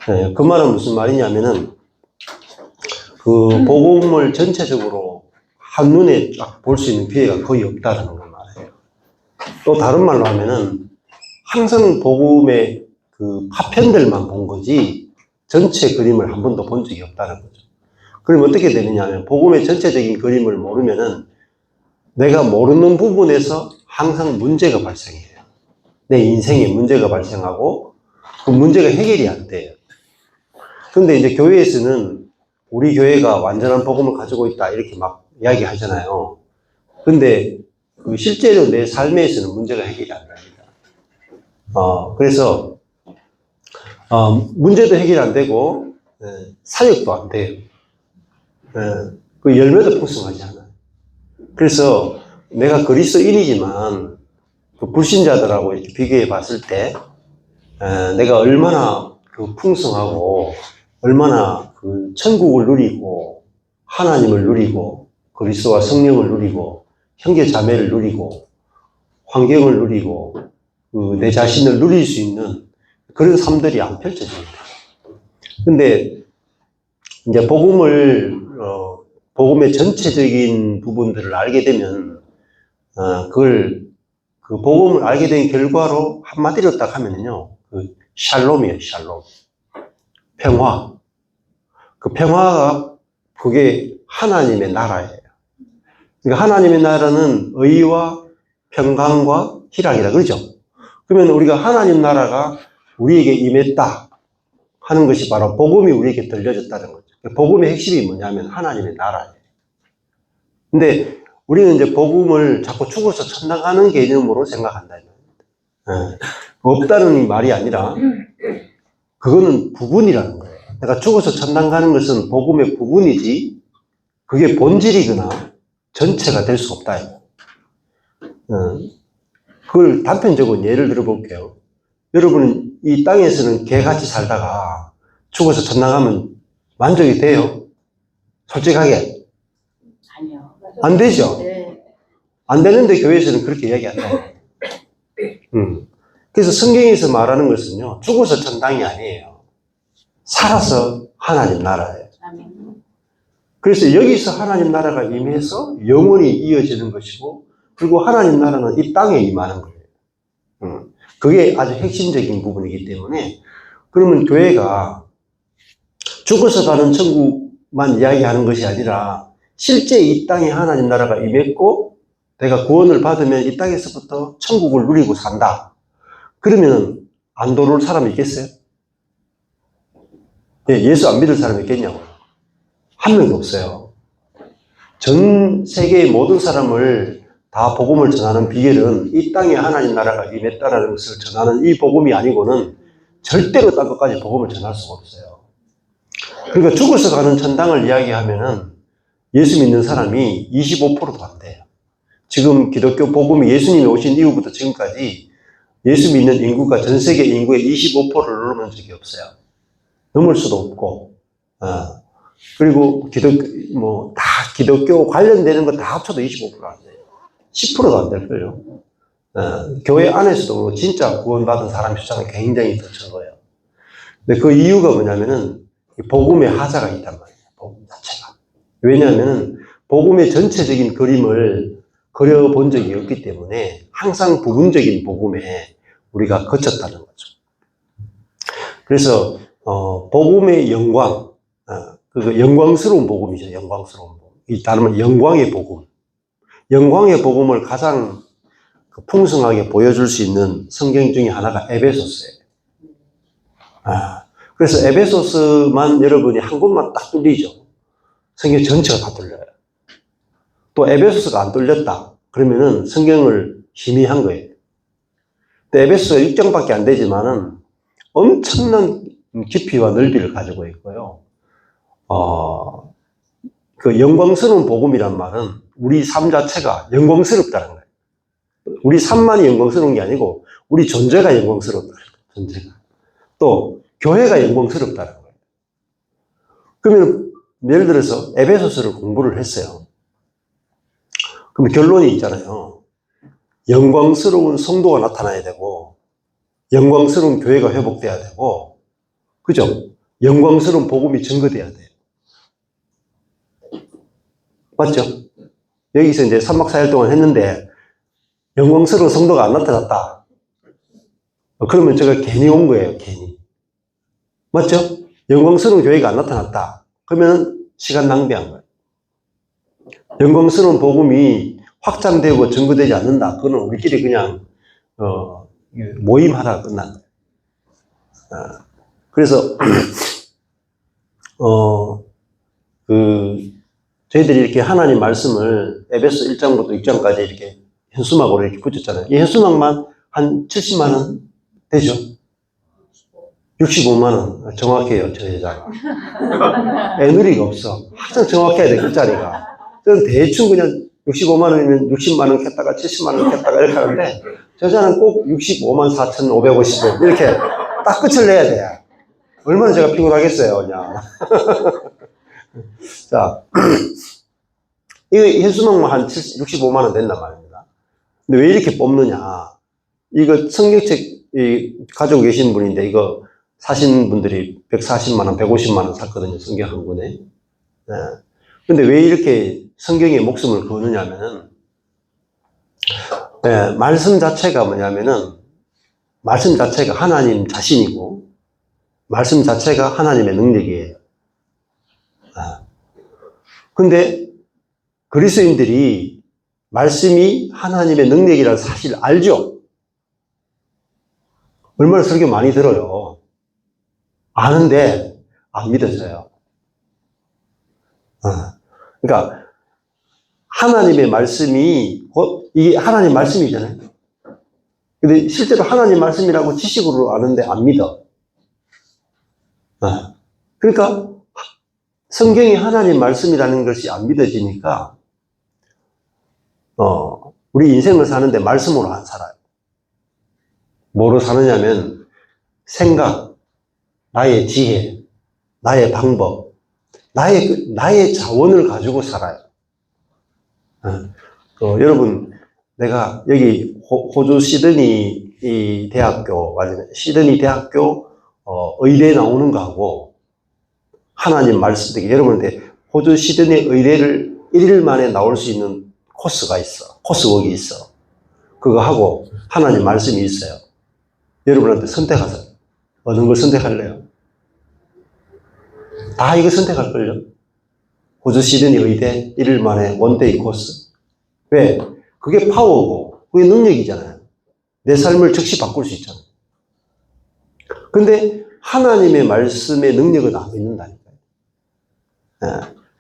네, 그 말은 무슨 말이냐면은, 그 복음을 전체적으로 한눈에 딱 볼 수 있는 기회가 거의 없다는 걸 말해요. 또 다른 말로 하면은, 항상 복음의 그 파편들만 본 거지, 전체 그림을 한 번도 본 적이 없다는 거죠. 그럼 어떻게 되느냐 하면, 복음의 전체적인 그림을 모르면은, 내가 모르는 부분에서 항상 문제가 발생해요. 내 인생에 문제가 발생하고, 그 문제가 해결이 안 돼요. 근데 이제 교회에서는 우리 교회가 완전한 복음을 가지고 있다 이렇게 막 이야기 하잖아요. 근데 그 실제로 내 삶에서는 문제가 해결이 안 됩니다. 그래서 문제도 해결 안 되고 사역도 안 돼요. 그 열매도 풍성하지 않아요. 그래서 내가 그리스도인이지만 그 불신자들하고 이렇게 비교해 봤을 때 내가 얼마나 그 풍성하고 얼마나 그 천국을 누리고 하나님을 누리고 그리스도와 성령을 누리고 형제 자매를 누리고 환경을 누리고 그 내 자신을 누릴 수 있는 그런 삶들이 안 펼쳐집니다. 근데 이제 복음의 전체적인 부분들을 알게 되면 그걸 그 복음을 알게 된 결과로 한마디로 딱 하면은요, 그 샬롬이에요, 샬롬. 평화. 그 평화가 그게 하나님의 나라예요. 그러니까 하나님의 나라는 의와 평강과 희락이다. 그렇죠? 그러면 우리가 하나님 나라가 우리에게 임했다 하는 것이 바로 복음이 우리에게 들려졌다는 거죠. 복음의 핵심이 뭐냐면 하나님의 나라예요. 근데 우리는 이제 복음을 자꾸 죽어서 천당 가는 개념으로 생각한다. 없다는 말이 아니라 그거는 부분이라는 거예요. 내가 죽어서 천당 가는 것은 복음의 부분이지 그게 본질이거나 전체가 될 수 없다. 그걸 단편적으로 예를 들어 볼게요. 여러분은 이 땅에서는 개같이 살다가 죽어서 천당 가면 만족이 돼요? 솔직하게? 아니요. 안 되죠? 네. 안 되는데 교회에서는 그렇게 이야기한다. 그래서 성경에서 말하는 것은요, 죽어서 천당이 아니에요. 살아서 하나님 나라예요. 아멘. 그래서 여기서 하나님 나라가 임해서 영원히 이어지는 것이고, 그리고 하나님 나라는 이 땅에 임하는 거예요. 그게 아주 핵심적인 부분이기 때문에, 그러면 교회가 죽어서 가는 천국만 이야기하는 것이 아니라, 실제 이 땅에 하나님 나라가 임했고, 내가 구원을 받으면 이 땅에서부터 천국을 누리고 산다. 그러면 안 돌아올 사람이 있겠어요? 예수 안 믿을 사람이 있겠냐고. 한 명도 없어요. 전 세계의 모든 사람을 다 복음을 전하는 비결은 이 땅에 하나님 나라가 임했다라는 것을 전하는 이 복음이 아니고는 절대로 딴 것까지 복음을 전할 수가 없어요. 그러니까 죽어서 가는 천당을 이야기하면은 예수 믿는 사람이 25%도 안 돼요. 지금 기독교 복음이 예수님이 오신 이후부터 지금까지 예수 믿는 인구가 전 세계 인구의 25%를 넘은 적이 없어요. 넘을 수도 없고, 그리고 기독교 관련되는 거 다 합쳐도 25%가 안 돼요. 10%도 안 될 거예요. 교회 안에서도 진짜 구원받은 사람 숫자는 굉장히 더 적어요. 근데 그 이유가 뭐냐면은, 복음의 하자가 있단 말이에요. 복음 자체가. 왜냐하면은, 복음의 전체적인 그림을 그려본 적이 없기 때문에 항상 부분적인 복음에 우리가 거쳤다는 거죠. 그래서 복음의 영광, 영광스러운 복음이죠. 영광스러운 복음. 이 다르면 영광의 복음. 영광의 복음을 가장 풍성하게 보여줄 수 있는 성경 중에 하나가 에베소서예요. 그래서 에베소서만 여러분이 한 곳만 딱 뚫리죠. 성경 전체가 다 뚫려요. 또 에베소서가 안 뚫렸다. 그러면은 성경을 희미한 거예요. 에베소서 6장밖에 안 되지만은 엄청난 깊이와 넓이를 가지고 있고요. 그 영광스러운 복음이란 말은 우리 삶 자체가 영광스럽다는 거예요. 우리 삶만이 영광스러운 게 아니고 우리 존재가 영광스럽다는 거예요. 존재가. 또 교회가 영광스럽다는 거예요. 그러면 예를 들어서 에베소서를 공부를 했어요. 그럼 결론이 있잖아요. 영광스러운 성도가 나타나야 되고 영광스러운 교회가 회복돼야 되고 그죠? 영광스러운 복음이 증거돼야 돼요. 맞죠? 여기서 이제 3박 4일 동안 했는데 영광스러운 성도가 안 나타났다. 그러면 제가 괜히 온 거예요, 괜히. 맞죠? 영광스러운 교회가 안 나타났다. 그러면 시간 낭비한 거예요. 영광스러운 복음이 확장되고 증거되지 않는다. 그거는 우리끼리 그냥 모임하다가 끝난 거예요. 그래서 저희들이 이렇게 하나님 말씀을 에베소 1장부터 6장까지 이렇게 현수막으로 이렇게 붙였잖아요. 이 현수막만 한 70만 원 되죠? 65만 원 정확해요, 저 여자가. 애누리가 없어. 항상 정확해야 돼, 글자리가. 저는 대충 그냥 65만 원이면 60만 원 켰다가 70만 원 켰다가 이렇게 하는데 저 여자는 꼭 65만 4,550원 이렇게 딱 끝을 내야 돼. 얼마나 제가 피곤하겠어요, 그냥. 자, 이거 현수막만 한 65만 원 된단 말입니다. 근데 왜 이렇게 뽑느냐? 이거 성경책 가지고 계신 분인데 이거 사신 분들이 140만 원, 150만 원 샀거든요. 성경 한 권에. 네. 근데 왜 이렇게 성경에 목숨을 거느냐면은 네, 말씀 자체가 뭐냐면은 말씀 자체가 하나님 자신이고 말씀 자체가 하나님의 능력이에요. 근데 그리스도인들이 말씀이 하나님의 능력이라는 사실을 알죠? 얼마나 설교 많이 들어요. 아는데 안 믿어져요. 그러니까 하나님의 말씀이 이게 하나님 말씀이잖아요. 근데 실제로 하나님 말씀이라고 지식으로 아는데 안 믿어. 그러니까 성경이 하나님 말씀이라는 것이 안 믿어지니까 우리 인생을 사는데 말씀으로 안 살아요. 뭐로 사느냐면 생각, 나의 지혜, 나의 방법, 나의 자원을 가지고 살아요. 여러분, 내가 여기 호주 시드니 대학교, 시드니 대학교 의대 나오는 거하고 하나님 말씀, 여러분한테 호주 시드니 의대를 1일 만에 나올 수 있는 코스가 있어. 코스웍이 있어. 그거 하고 하나님 말씀이 있어요. 여러분한테 선택하세요. 어느 걸 선택할래요? 다 이거 선택할걸요? 호주 시드니 의대 1일 만에 원데이 코스. 왜? 그게 파워고, 그게 능력이잖아요. 내 삶을 즉시 바꿀 수 있잖아요. 근데 하나님의 말씀의 능력은 안 믿는다니까요.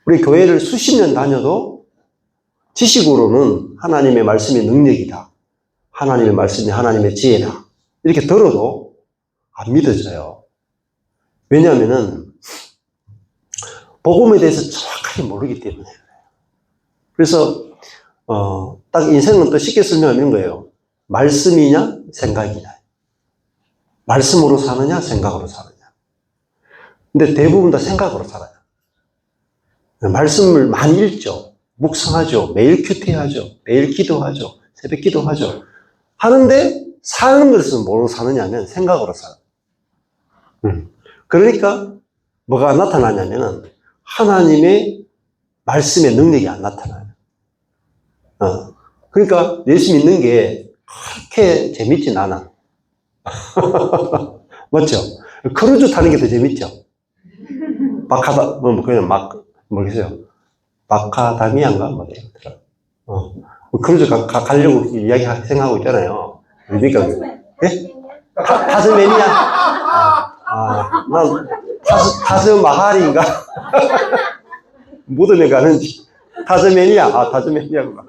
우리 교회를 수십 년 다녀도 지식으로는 하나님의 말씀이 능력이다. 하나님의 말씀이 하나님의 지혜다. 이렇게 들어도 안 믿어져요. 왜냐하면은 복음에 대해서 정확하게 모르기 때문에. 그래서 딱 인생은 또 쉽게 설명하는 거예요. 말씀이냐 생각이냐. 말씀으로 사느냐 생각으로 사느냐. 근데 대부분 다 생각으로 살아요. 말씀을 많이 읽죠. 묵상하죠. 매일 큐티하죠. 매일 기도하죠. 새벽 기도하죠. 하는데 사는 것은 뭐로 사느냐면 생각으로 살아요. 그러니까 뭐가 나타나냐면은 하나님의 말씀의 능력이 안 나타나요. 그러니까 예수 믿는 게 그렇게 재밌진 않아. 맞죠? 크루즈 타는 게 더 재밌죠? 그냥 모르겠어요. 마카다미안가? 크루즈 가려고 생각하고 있잖아요. 그러니까, 예? 타스메니아? 난 타스마할인가? 무덤에 가는지. 타스메니아, 타스메니아가.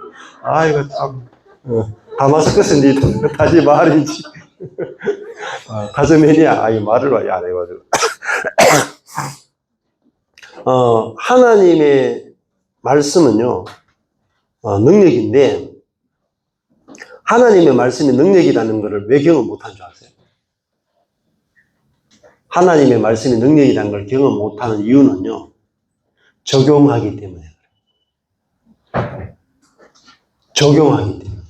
이거 참, 다마스커스인지, 타지마할인지. 타스메니아, 이 말을 많이 안 해가지고. 하나님의 말씀은요, 능력인데, 하나님의 말씀이 능력이라는 것을 왜 경험 못한 줄 아세요? 하나님의 말씀이 능력이라는 걸 경험 못하는 이유는요, 적용하기 때문에 그래요. 적용하기 때문에.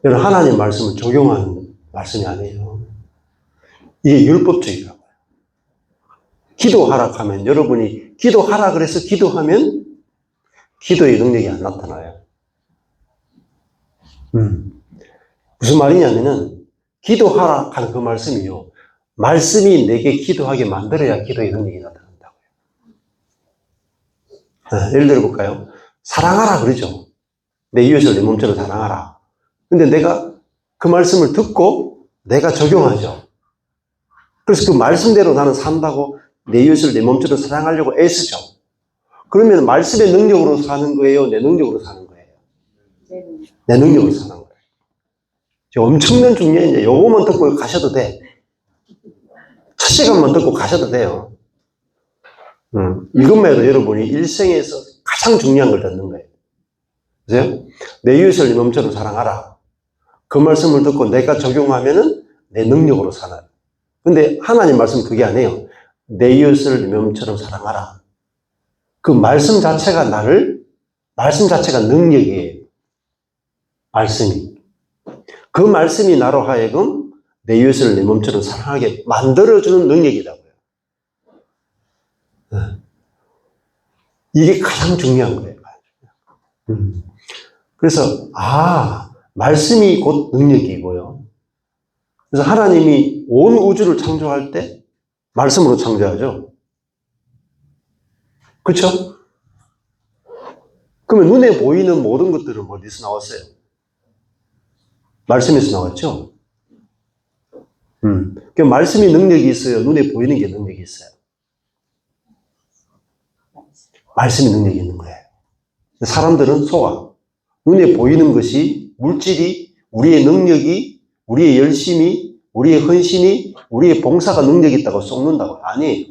여러분, 하나님 말씀을 적용하는 말씀이 아니에요. 이게 율법적이라고요. 기도하라 하면 여러분이 기도하라 그래서 기도하면 기도의 능력이 안 나타나요. 무슨 말이냐면은 기도하라 하는 그 말씀이요. 말씀이 내게 기도하게 만들어야 기도의 능력이 나타난다고요. 예를 들어 볼까요? 사랑하라 그러죠. 내 이웃을 내 몸처럼 사랑하라. 근데 내가 그 말씀을 듣고 내가 적용하죠. 그래서 그 말씀대로 나는 산다고 내 이웃을 내 몸처럼 사랑하려고 애쓰죠. 그러면 말씀의 능력으로 사는 거예요? 내 능력으로 사는 거예요? 내 능력으로 사는 거예요. 엄청난 중요한데 요거만 듣고 가셔도 돼. 첫 시간만 듣고 가셔도 돼요. 이것만 해도 여러분이 일생에서 가장 중요한 걸 듣는 거예요. 그죠? 내 이웃을 내 몸처럼 사랑하라. 그 말씀을 듣고 내가 적용하면은 내 능력으로 살아요. 근데 하나님 말씀 그게 아니에요. 내 이웃을 내 몸처럼 사랑하라. 그 말씀 자체가 말씀 자체가 능력이에요. 말씀이. 그 말씀이 나로 하여금 내 이웃을 내 몸처럼 사랑하게 만들어주는 능력이라고요. 이게 가장 중요한 거예요. 그래서, 말씀이 곧 능력이고요. 그래서 하나님이 온 우주를 창조할 때 말씀으로 창조하죠. 그렇죠? 그러면 눈에 보이는 모든 것들은 어디서 나왔어요? 말씀에서 나왔죠? 그 말씀이 능력이 있어요? 눈에 보이는 게 능력이 있어요? 말씀이 능력이 있는 거예요. 사람들은 속아. 눈에 보이는 것이, 물질이, 우리의 능력이, 우리의 열심이, 우리의 헌신이, 우리의 봉사가 능력이 있다고 속는다고요. 아니에요.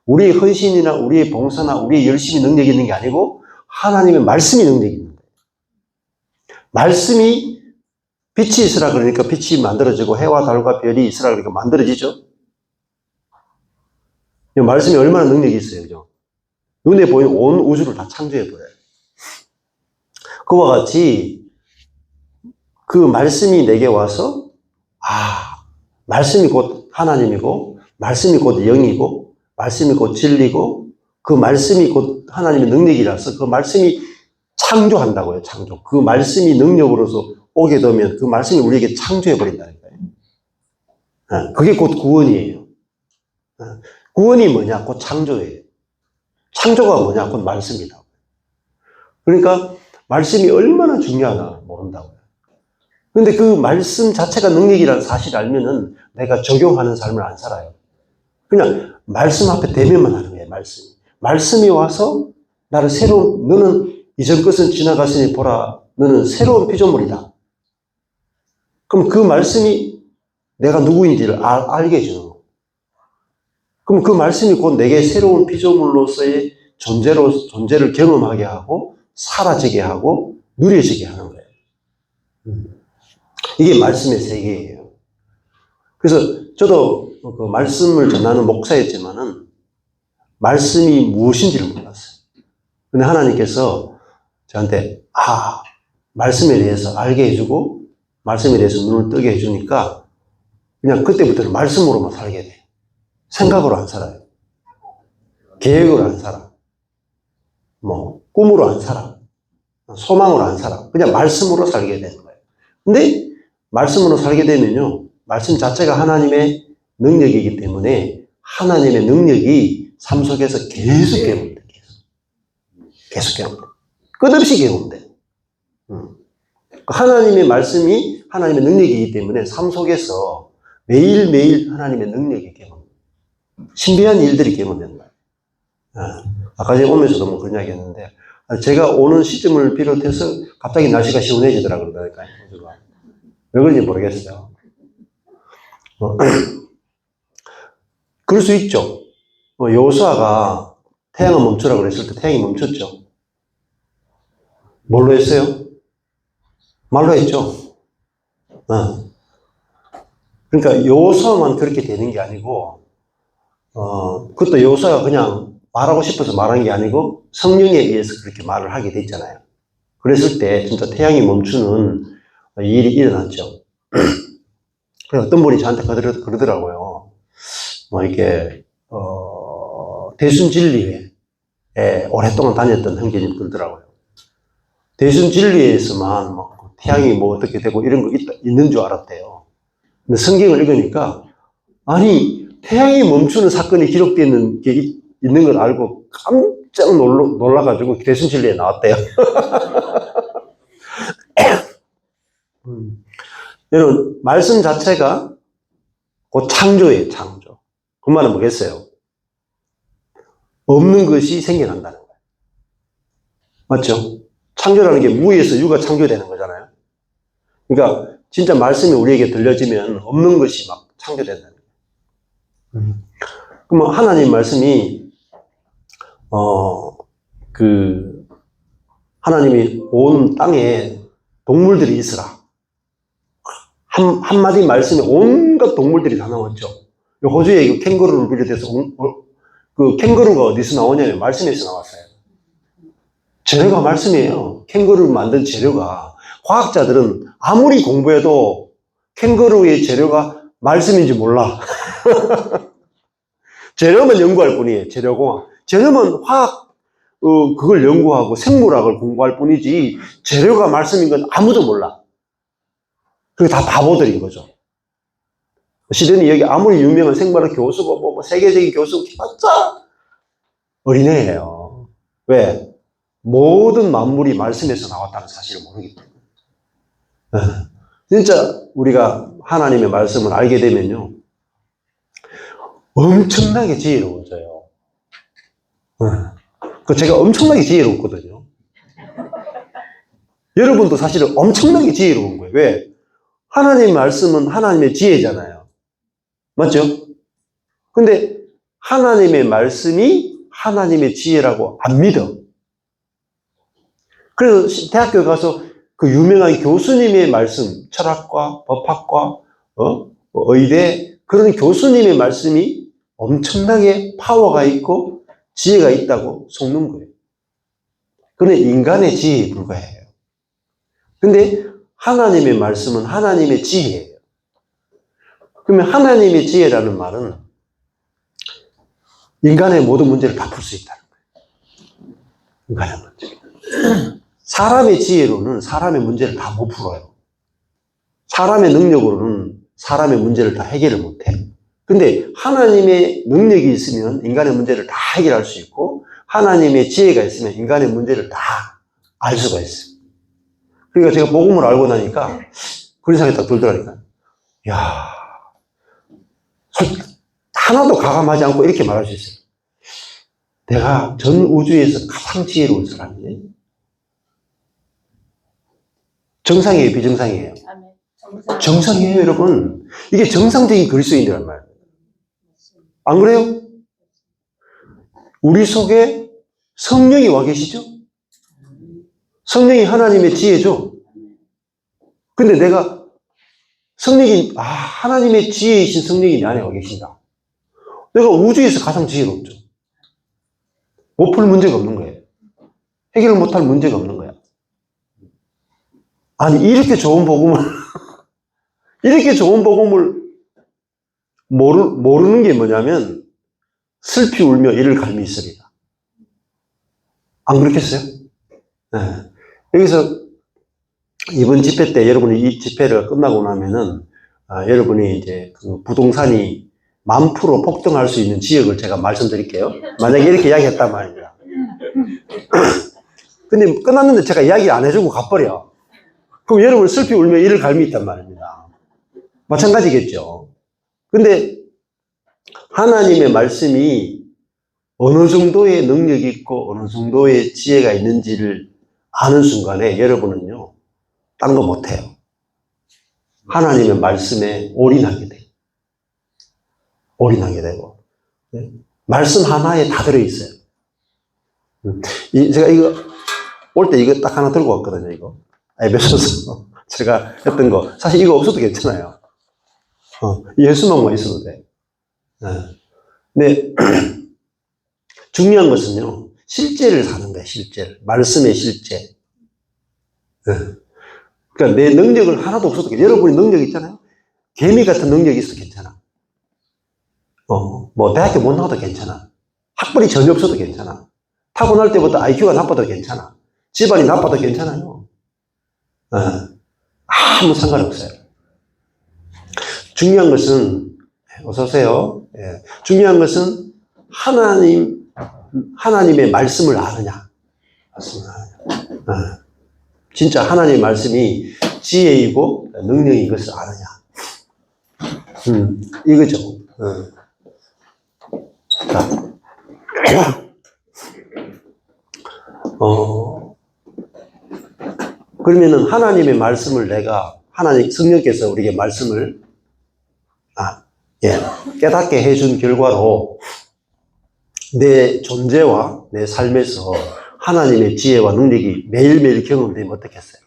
우리의 헌신이나 우리의 봉사나 우리의 열심이 능력이 있는 게 아니고 하나님의 말씀이 능력이 있는 거예요. 말씀이 빛이 있으라 그러니까 빛이 만들어지고 해와 달과 별이 있으라 그러니까 만들어지죠. 이 말씀이 얼마나 능력이 있어요. 그죠? 눈에 보이는 온 우주를 다 창조해버려요. 그와 같이 그 말씀이 내게 와서 말씀이 곧 하나님이고 말씀이 곧 영이고 말씀이 곧 진리고 그 말씀이 곧 하나님의 능력이라서 그 말씀이 창조한다고요. 창조. 그 말씀이 능력으로서 오게 되면 그 말씀이 우리에게 창조해버린다니까요. 그게 곧 구원이에요. 구원이 뭐냐? 곧 창조예요. 창조가 뭐냐? 곧 말씀이다. 그러니까 말씀이 얼마나 중요하나 모른다고요. 근데 그 말씀 자체가 능력이라는 사실을 알면은 내가 적용하는 삶을 안 살아요. 그냥 말씀 앞에 대면만 하는 거예요, 말씀이. 말씀이 와서 나를 너는 이전 것은 지나갔으니 보라, 너는 새로운 피조물이다. 그럼 그 말씀이 내가 누구인지를 알게 해주는 거예요. 그럼 그 말씀이 곧 내게 새로운 피조물로서의 존재를 경험하게 하고, 사라지게 하고, 누려지게 하는 거예요. 이게 말씀의 세계예요. 그래서 저도 그 말씀을 전하는 목사였지만은 말씀이 무엇인지를 몰랐어요. 근데 하나님께서 저한테 말씀에 대해서 알게 해주고 말씀에 대해서 눈을 뜨게 해주니까 그냥 그때부터는 말씀으로만 살게 돼요. 생각으로 안 살아요. 계획으로 안 살아. 꿈으로 안 살아. 소망으로 안 살아. 그냥 말씀으로 살게 되는 거예요. 근데 말씀으로 살게 되면요, 말씀 자체가 하나님의 능력이기 때문에 하나님의 능력이 삶 속에서 계속 경험돼요. 계속 경험돼요. 끝없이 경험돼요. 하나님의 말씀이 하나님의 능력이기 때문에 삶 속에서 매일매일 하나님의 능력이 경험돼요. 신비한 일들이 경험되는 거예요. 아까 전에 오면서도 그런 이야기 했는데, 제가 오는 시점을 비롯해서 갑자기 날씨가 시원해지더라 그러다니까요. 왜 그런지 모르겠어요. 그럴 수 있죠. 여호수아가 태양을 멈추라 그랬을 때 태양이 멈췄죠. 뭘로 했어요? 말로 했죠. 그러니까 여호수아만 그렇게 되는 게 아니고, 그것도 여호수아가 그냥 말하고 싶어서 말한 게 아니고 성령에 의해서 그렇게 말을 하게 됐잖아요. 그랬을 때 진짜 태양이 멈추는 일이 일어났죠. 어떤 분이 저한테 그러더라고요. 이렇게, 대순진리회에 오랫동안 다녔던 형제님 들더라고요. 대순진리회에서만 뭐 태양이 뭐 어떻게 되고 이런 거 있는 줄 알았대요. 근데 성경을 읽으니까 아니 태양이 멈추는 사건이 기록되어 있는 게 있는 걸 알고 깜짝 놀라가지고 대순진리에 나왔대요. 여러분 말씀 자체가 곧 창조예요. 창조. 그 말은 뭐겠어요? 없는 것이 생겨난다는 거예요. 맞죠? 창조라는 게 무에서 유가 창조되는 거잖아요. 그러니까 진짜 말씀이 우리에게 들려지면 없는 것이 막 창조된다는 거예요. 그러면 하나님 말씀이 하나님이 온 땅에 동물들이 있으라. 한마디 말씀에 온갖 동물들이 다 나왔죠. 호주에 그 캥거루를 비롯해서 그 캥거루가 어디서 나오냐면 말씀에서 나왔어요. 재료가 말씀이에요. 캥거루를 만든 재료가. 과학자들은 아무리 공부해도 캥거루의 재료가 말씀인지 몰라. 재료만 연구할 뿐이에요. 재료공학. 재료만 화학, 그걸 연구하고 생물학을 공부할 뿐이지 재료가 말씀인 건 아무도 몰라. 그게 다 바보들인 거죠. 시드니 여기 아무리 유명한 생물학 교수고 뭐 세계적인 교수고 진짜 어린애예요. 왜? 모든 만물이 말씀에서 나왔다는 사실을 모르기 때문에. 진짜 우리가 하나님의 말씀을 알게 되면요. 엄청나게 지혜로워져요. 제가 엄청나게 지혜롭거든요. 여러분도 사실은 엄청나게 지혜로운 거예요. 왜? 하나님의 말씀은 하나님의 지혜잖아요. 맞죠? 근데 하나님의 말씀이 하나님의 지혜라고 안 믿어. 그래서 대학교에 가서 그 유명한 교수님의 말씀, 철학과 법학과, 의대, 그런 교수님의 말씀이 엄청나게 파워가 있고 지혜가 있다고 속는 거예요. 그건 인간의 지혜에 불과해요. 근데 하나님의 말씀은 하나님의 지혜예요. 그러면 하나님의 지혜라는 말은 인간의 모든 문제를 다 풀 수 있다는 거예요. 인간의 문제. 사람의 지혜로는 사람의 문제를 다 못 풀어요. 사람의 능력으로는 사람의 문제를 다 해결을 못 해요. 근데 하나님의 능력이 있으면 인간의 문제를 다 해결할 수 있고 하나님의 지혜가 있으면 인간의 문제를 다 알 수가 있어요. 그러니까 제가 복음을 알고 나니까 그런 생각이 딱 들더라니까. 야, 하나도 가감하지 않고 이렇게 말할 수 있어요. 내가 전 우주에서 가장 지혜로운 사람이네. 정상이에요, 비정상이에요? 정상이에요, 여러분. 이게 정상적인 그리스도인이란 말이에요. 안 그래요? 우리 속에 성령이 와 계시죠? 성령이 하나님의 지혜죠? 근데 내가 성령이, 하나님의 지혜이신 성령이 내 안에 와 계신다. 내가 우주에서 가장 지혜롭죠. 못 풀 문제가 없는 거예요. 해결을 못할 문제가 없는 거야. 아니, 이렇게 좋은 복음을 모르는 게 뭐냐면, 슬피 울며 이를 갈미 있으리라. 안 그렇겠어요? 네. 여기서 이번 집회 때 여러분이 이 집회가 끝나고 나면은, 여러분이 이제 그 부동산이 10,000% 폭등할 수 있는 지역을 제가 말씀드릴게요. 만약에 이렇게 이야기했단 말입니다. 근데 끝났는데 제가 이야기 안 해주고 가버려. 그럼 여러분 슬피 울며 이를 갈미 있단 말입니다. 마찬가지겠죠. 근데 하나님의 말씀이 어느 정도의 능력이 있고 어느 정도의 지혜가 있는지를 아는 순간에 여러분은요, 딴 거 못해요. 하나님의 말씀에 올인하게 돼요. 올인하게 되고. 말씀 하나에 다 들어있어요. 제가 이거, 올 때 이거 딱 하나 들고 왔거든요, 이거. 에베소서. 제가 했던 거. 사실 이거 없어도 괜찮아요. 예수만만 있어도 돼. 근데, 중요한 것은요, 실제를 사는 거예요, 실제를. 말씀의 실제. 그러니까 내 능력을 하나도 없어도 괜찮아요. 여러분이 능력 있잖아요? 개미 같은 능력이 있어도 괜찮아. 뭐, 대학교 못 나와도 괜찮아. 학벌이 전혀 없어도 괜찮아. 타고날 때부터 IQ가 나빠도 괜찮아. 집안이 나빠도 괜찮아요. 아무 상관없어요. 중요한 것은, 어서오세요. 예. 중요한 것은 하나님의 말씀을 아느냐. 진짜 하나님의 말씀이 지혜이고 능력인 것을 아느냐. 이거죠. 자, 그러면은 하나님의 말씀을 하나님 성령께서 우리에게 말씀을 깨닫게 해준 결과로 내 존재와 내 삶에서 하나님의 지혜와 능력이 매일매일 경험되면 어떻겠어요?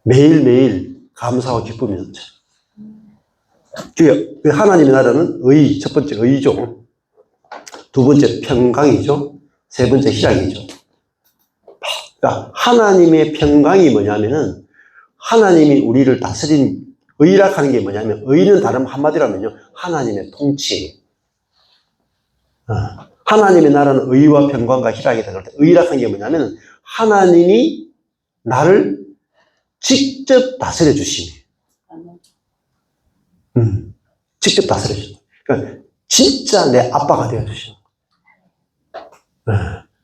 매일매일 감사와 기쁨이 넘쳐요. 하나님의 나라는 첫 번째 의죠. 두 번째 평강이죠. 세 번째 희락이죠. 그러니까 하나님의 평강이 뭐냐면은 하나님이 우리를 다스린 의락하는 게 뭐냐면 의는 다른 한마디로 하면요. 하나님의 통치. 하나님의 나라는 의와 평강과 희락이다. 그럴 때 의락한 게 뭐냐면 하나님이 나를 직접 다스려 주심이에요. 직접 다스려 주심. 그러니까 진짜 내 아빠가 되어 주심.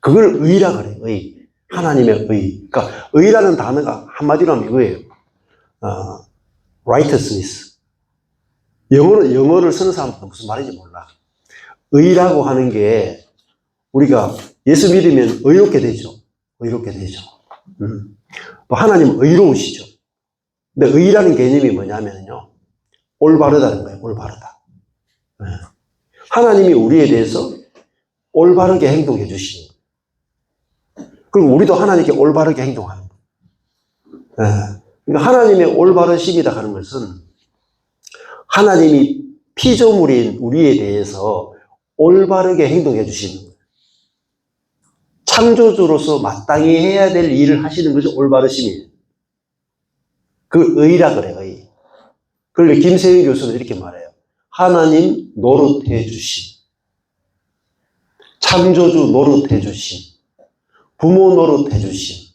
그걸 의라 그래요. 의. 하나님의 의. 그러니까 의라는 단어가 한마디로 하면 이거예요. righteousness. 영어를 쓰는 사람들은 무슨 말인지 몰라. 의라고 하는 게 우리가 예수 믿으면 의롭게 되죠. 의롭게 되죠. 또 하나님은 의로우시죠. 근데 의라는 개념이 뭐냐면요. 올바르다는 거예요. 올바르다. 하나님이 우리에 대해서 올바르게 행동해 주시는 거예요. 그리고 우리도 하나님께 올바르게 행동하는 거예요. 그러니까 하나님의 올바르심이다 하는 것은 하나님이 피조물인 우리에 대해서 올바르게 행동해 주시는 거예요. 창조주로서 마땅히 해야 될 일을 하시는 것이 올바르심이에요. 그 의라 그래요. 의. 그런데 김세윤 교수는 이렇게 말해요. 하나님 노릇해 주심. 창조주 노릇해 주심. 부모 노릇해 주심.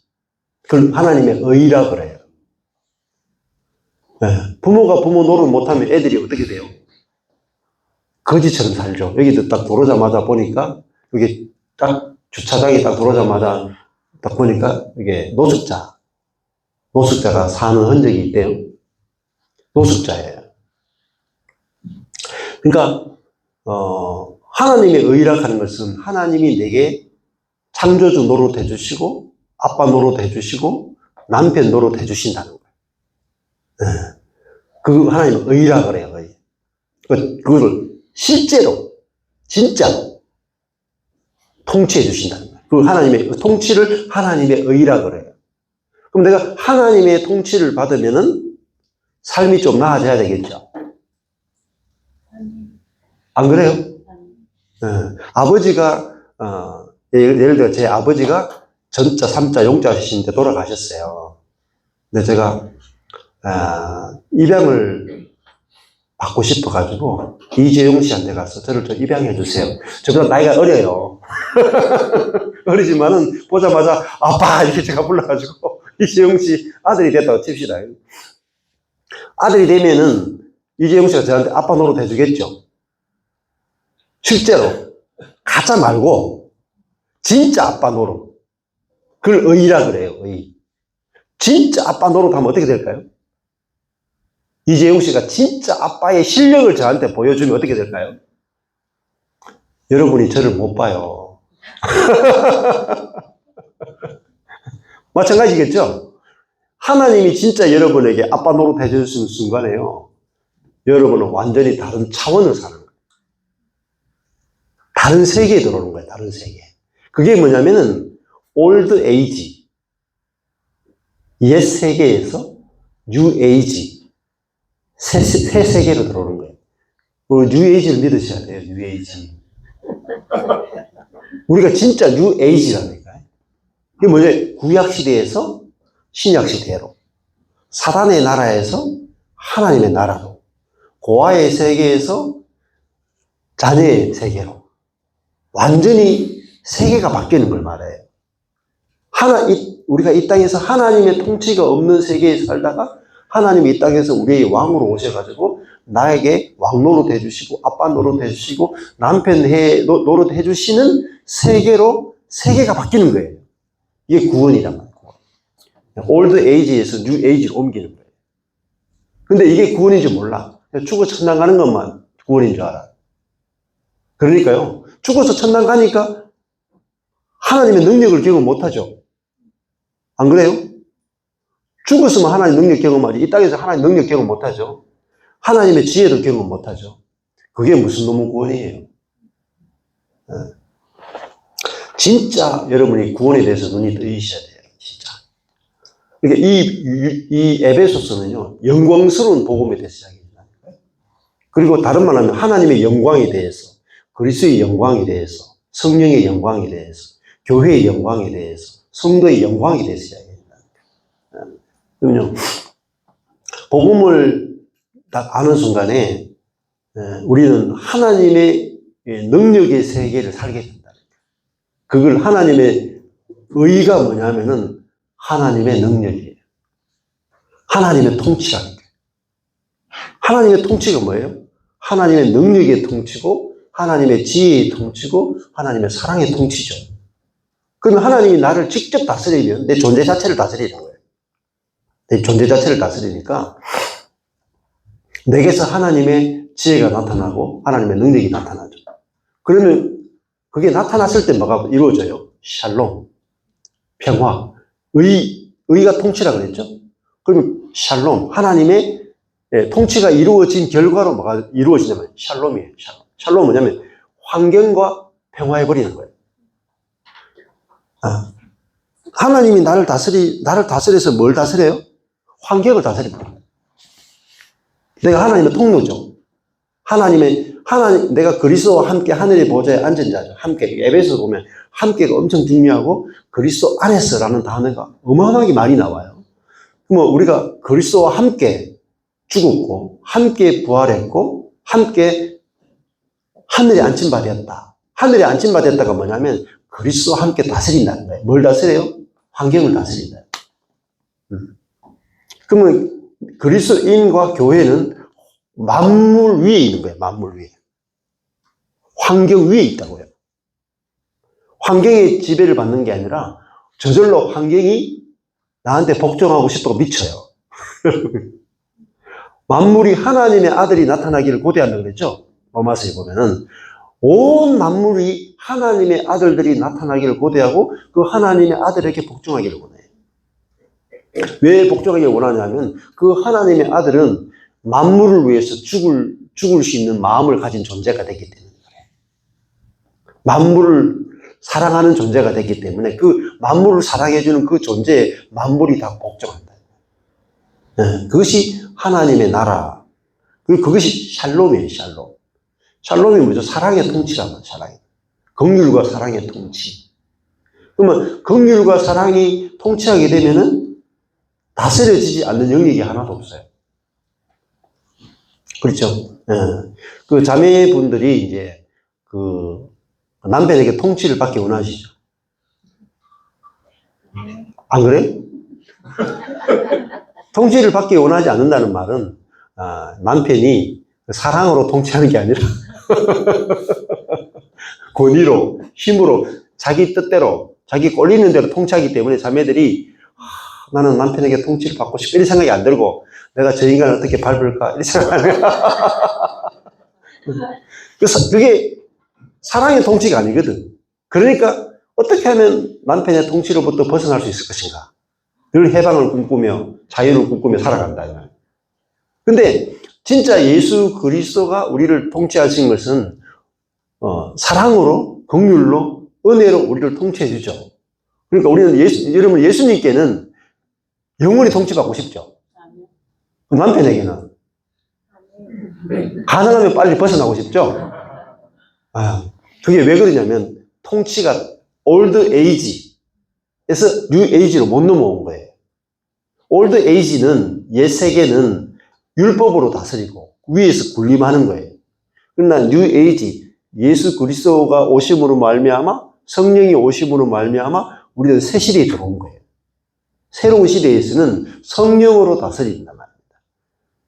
그걸 하나님의 의라 그래요. 부모가 부모 노릇 못하면 애들이 어떻게 돼요? 거지처럼 살죠. 여기도 딱 들어오자마자 보니까, 여기 딱 주차장에 딱 들어오자마자 딱 보니까 이게 노숙자가 사는 흔적이 있대요. 노숙자예요. 그러니까, 하나님의 의라 하는 것은 하나님이 내게 창조주 노릇해 주시고, 아빠 노릇해 주시고, 남편 노릇해 주신다는 거예요. 그 하나님의 의라 그래요. 의. 그거를 실제로, 진짜로 통치해 주신다는 거예요. 그 하나님의 통치를 하나님의 의라 그래요. 그럼 내가 하나님의 통치를 받으면은 삶이 좀 나아져야 되겠죠? 안 그래요? 아버지가, 예를 들어 제 아버지가 전자, 삼자, 용자이신데 돌아가셨어요. 근데 제가, 입양을 받고 싶어가지고, 이재용 씨한테 가서 저를 좀 입양해 주세요. 저보다 나이가 어려요. 어리지만은 보자마자 아빠! 이렇게 제가 불러가지고, 이재용 씨 아들이 됐다고 칩시다. 아들이 되면은 이재용 씨가 저한테 아빠 노릇 해주겠죠? 실제로. 가짜 말고, 진짜 아빠 노릇. 그걸 의라 그래요, 의. 진짜 아빠 노릇 하면 어떻게 될까요? 이재용 씨가 진짜 아빠의 실력을 저한테 보여주면 어떻게 될까요? 여러분이 저를 못 봐요. 마찬가지겠죠? 하나님이 진짜 여러분에게 아빠 노릇 해주시는 순간에요. 여러분은 완전히 다른 차원을 사는 거예요. 다른 세계에 들어오는 거예요. 다른 세계. 그게 뭐냐면은 올드 에이지, 옛 세계에서 뉴 에이지, 새 세계로 들어오는 거예요. 뉴 에이지를 믿으셔야 돼요. 뉴 에이지. 우리가 진짜 뉴 에이지라니까요. 이게 뭐냐? 구약 시대에서 신약 시대로, 사단의 나라에서 하나님의 나라로, 고아의 세계에서 자녀의 세계로. 완전히 세계가 바뀌는 걸 말해요. 우리가 이 땅에서 하나님의 통치가 없는 세계에 살다가 하나님이 이 땅에서 우리의 왕으로 오셔가지고 나에게 왕 노릇 해주시고 아빠 노릇 해주시고 남편 노릇 해주시는 세계로 세계가 바뀌는 거예요. 이게 구원이란 말이에요. 올드 에이지에서 뉴 에이지로 옮기는 거예요. 근데 이게 구원인 줄 몰라. 죽어 천당 가는 것만 구원인 줄 알아. 그러니까요. 죽어서 천당 가니까 하나님의 능력을 경험 못하죠. 안 그래요? 죽었으면 하나님 능력 경험하지. 이 땅에서 하나님 능력 경험 못하죠. 하나님의 지혜도 경험 못하죠. 그게 무슨 놈의 구원이에요. 진짜 여러분이 구원에 대해서 눈이 뜨이셔야 돼요. 진짜. 그러니까 이 에베소서는요, 영광스러운 복음에 대해서 이야기합니다. 그리고 다른 말 하면 하나님의 영광에 대해서, 그리스도의 영광에 대해서, 성령의 영광에 대해서, 교회의 영광에 대해서, 성도의 영광에 대해서 이야기합니다. 그러면요, 복음을 딱 아는 순간에 우리는 하나님의 능력의 세계를 살게 된다. 그걸 하나님의 의가 뭐냐면은 하나님의 능력이에요. 하나님의 통치라는 거예요. 하나님의 통치가 뭐예요? 하나님의 능력의 통치고 하나님의 지혜의 통치고 하나님의 사랑의 통치죠. 그러면 하나님이 나를 직접 다스리면 내 존재 자체를 다스리는 거예요. 내 존재 자체를 다스리니까 내게서 하나님의 지혜가 나타나고 하나님의 능력이 나타나죠. 그러면 그게 나타났을 때 뭐가 이루어져요? 샬롬, 평화, 의가 통치라 그랬죠? 그러면 샬롬, 하나님의 통치가 이루어진 결과로 뭐가 이루어지냐면 샬롬이에요. 샬롬은 뭐냐면 환경과 평화해버리는 거예요. 하나님이 나를 다스려서 뭘 다스려요? 환경을 다스립니다. 내가 하나님의 통로죠. 내가 그리스도와 함께 하늘의 보좌에 앉은 자죠. 함께, 에베소서 보면 함께가 엄청 중요하고 그리스도 안에서라는 단어가 어마어마하게 많이 나와요. 우리가 그리스도와 함께 죽었고, 함께 부활했고, 함께 하늘에 안침바 되었다. 하늘에 안침바 되었다가 뭐냐면 그리스도와 함께 다스린다는 거예요. 뭘 다스려요? 환경을 다스린다. 그러면 그리스도인과 교회는 만물 위에 있는 거예요. 만물 위에. 환경 위에 있다고요. 환경의 지배를 받는 게 아니라 저절로 환경이 나한테 복종하고 싶다고 미쳐요. 만물이 하나님의 아들이 나타나기를 고대한다고 그랬죠? 로마서에 보면은 온 만물이 하나님의 아들들이 나타나기를 고대하고 그 하나님의 아들에게 복종하기를 원해요. 왜 복종하기를 원하냐면 그 하나님의 아들은 만물을 위해서 죽을 수 있는 마음을 가진 존재가 됐기 때문에 그래요. 만물을 사랑하는 존재가 됐기 때문에 그 만물을 사랑해주는 그 존재에 만물이 다 복종한다. 그것이 하나님의 나라. 그것이 샬롬이에요, 샬롬. 샬롬이 뭐죠? 사랑의 통치라는 사랑이. 긍휼과 사랑의 통치. 그러면 긍휼과 사랑이 통치하게 되면은 다스려지지 않는 영역이 하나도 없어요. 그렇죠? 그 자매분들이 이제 그 남편에게 통치를 받기 원하시죠? 안 그래요? 통치를 받기 원하지 않는다는 말은 남편이 사랑으로 통치하는 게 아니라 권위로, 힘으로, 자기 뜻대로, 자기 꼴리는 대로 통치하기 때문에 자매들이 나는 남편에게 통치를 받고 싶다 이런 생각이 안 들고 내가 저 인간을 어떻게 밟을까 이런 생각을 그래서 그게 사랑의 통치가 아니거든. 그러니까 어떻게 하면 남편의 통치로부터 벗어날 수 있을 것인가. 늘 해방을 꿈꾸며 자유를 꿈꾸며 살아간다. 근데 진짜 예수 그리스도가 우리를 통치하신 것은 사랑으로, 긍휼로, 은혜로 우리를 통치해 주죠. 그러니까 우리는 여러분 예수님께는 영원히 통치받고 싶죠. 남편에게는 가능하면 빨리 벗어나고 싶죠. 그게 왜 그러냐면 통치가 올드 에이지에서 뉴 에이지로 못 넘어온 거예요. 올드 에이지는 옛 세계는 율법으로 다스리고 위에서 군림하는 거예요. 그러나 뉴 에이지 예수 그리스도가 오심으로 말미암아 성령이 오심으로 말미암아 우리는 새 시대에 들어온 거예요. 새로운 시대에서는 성령으로 다스린단 말입니다.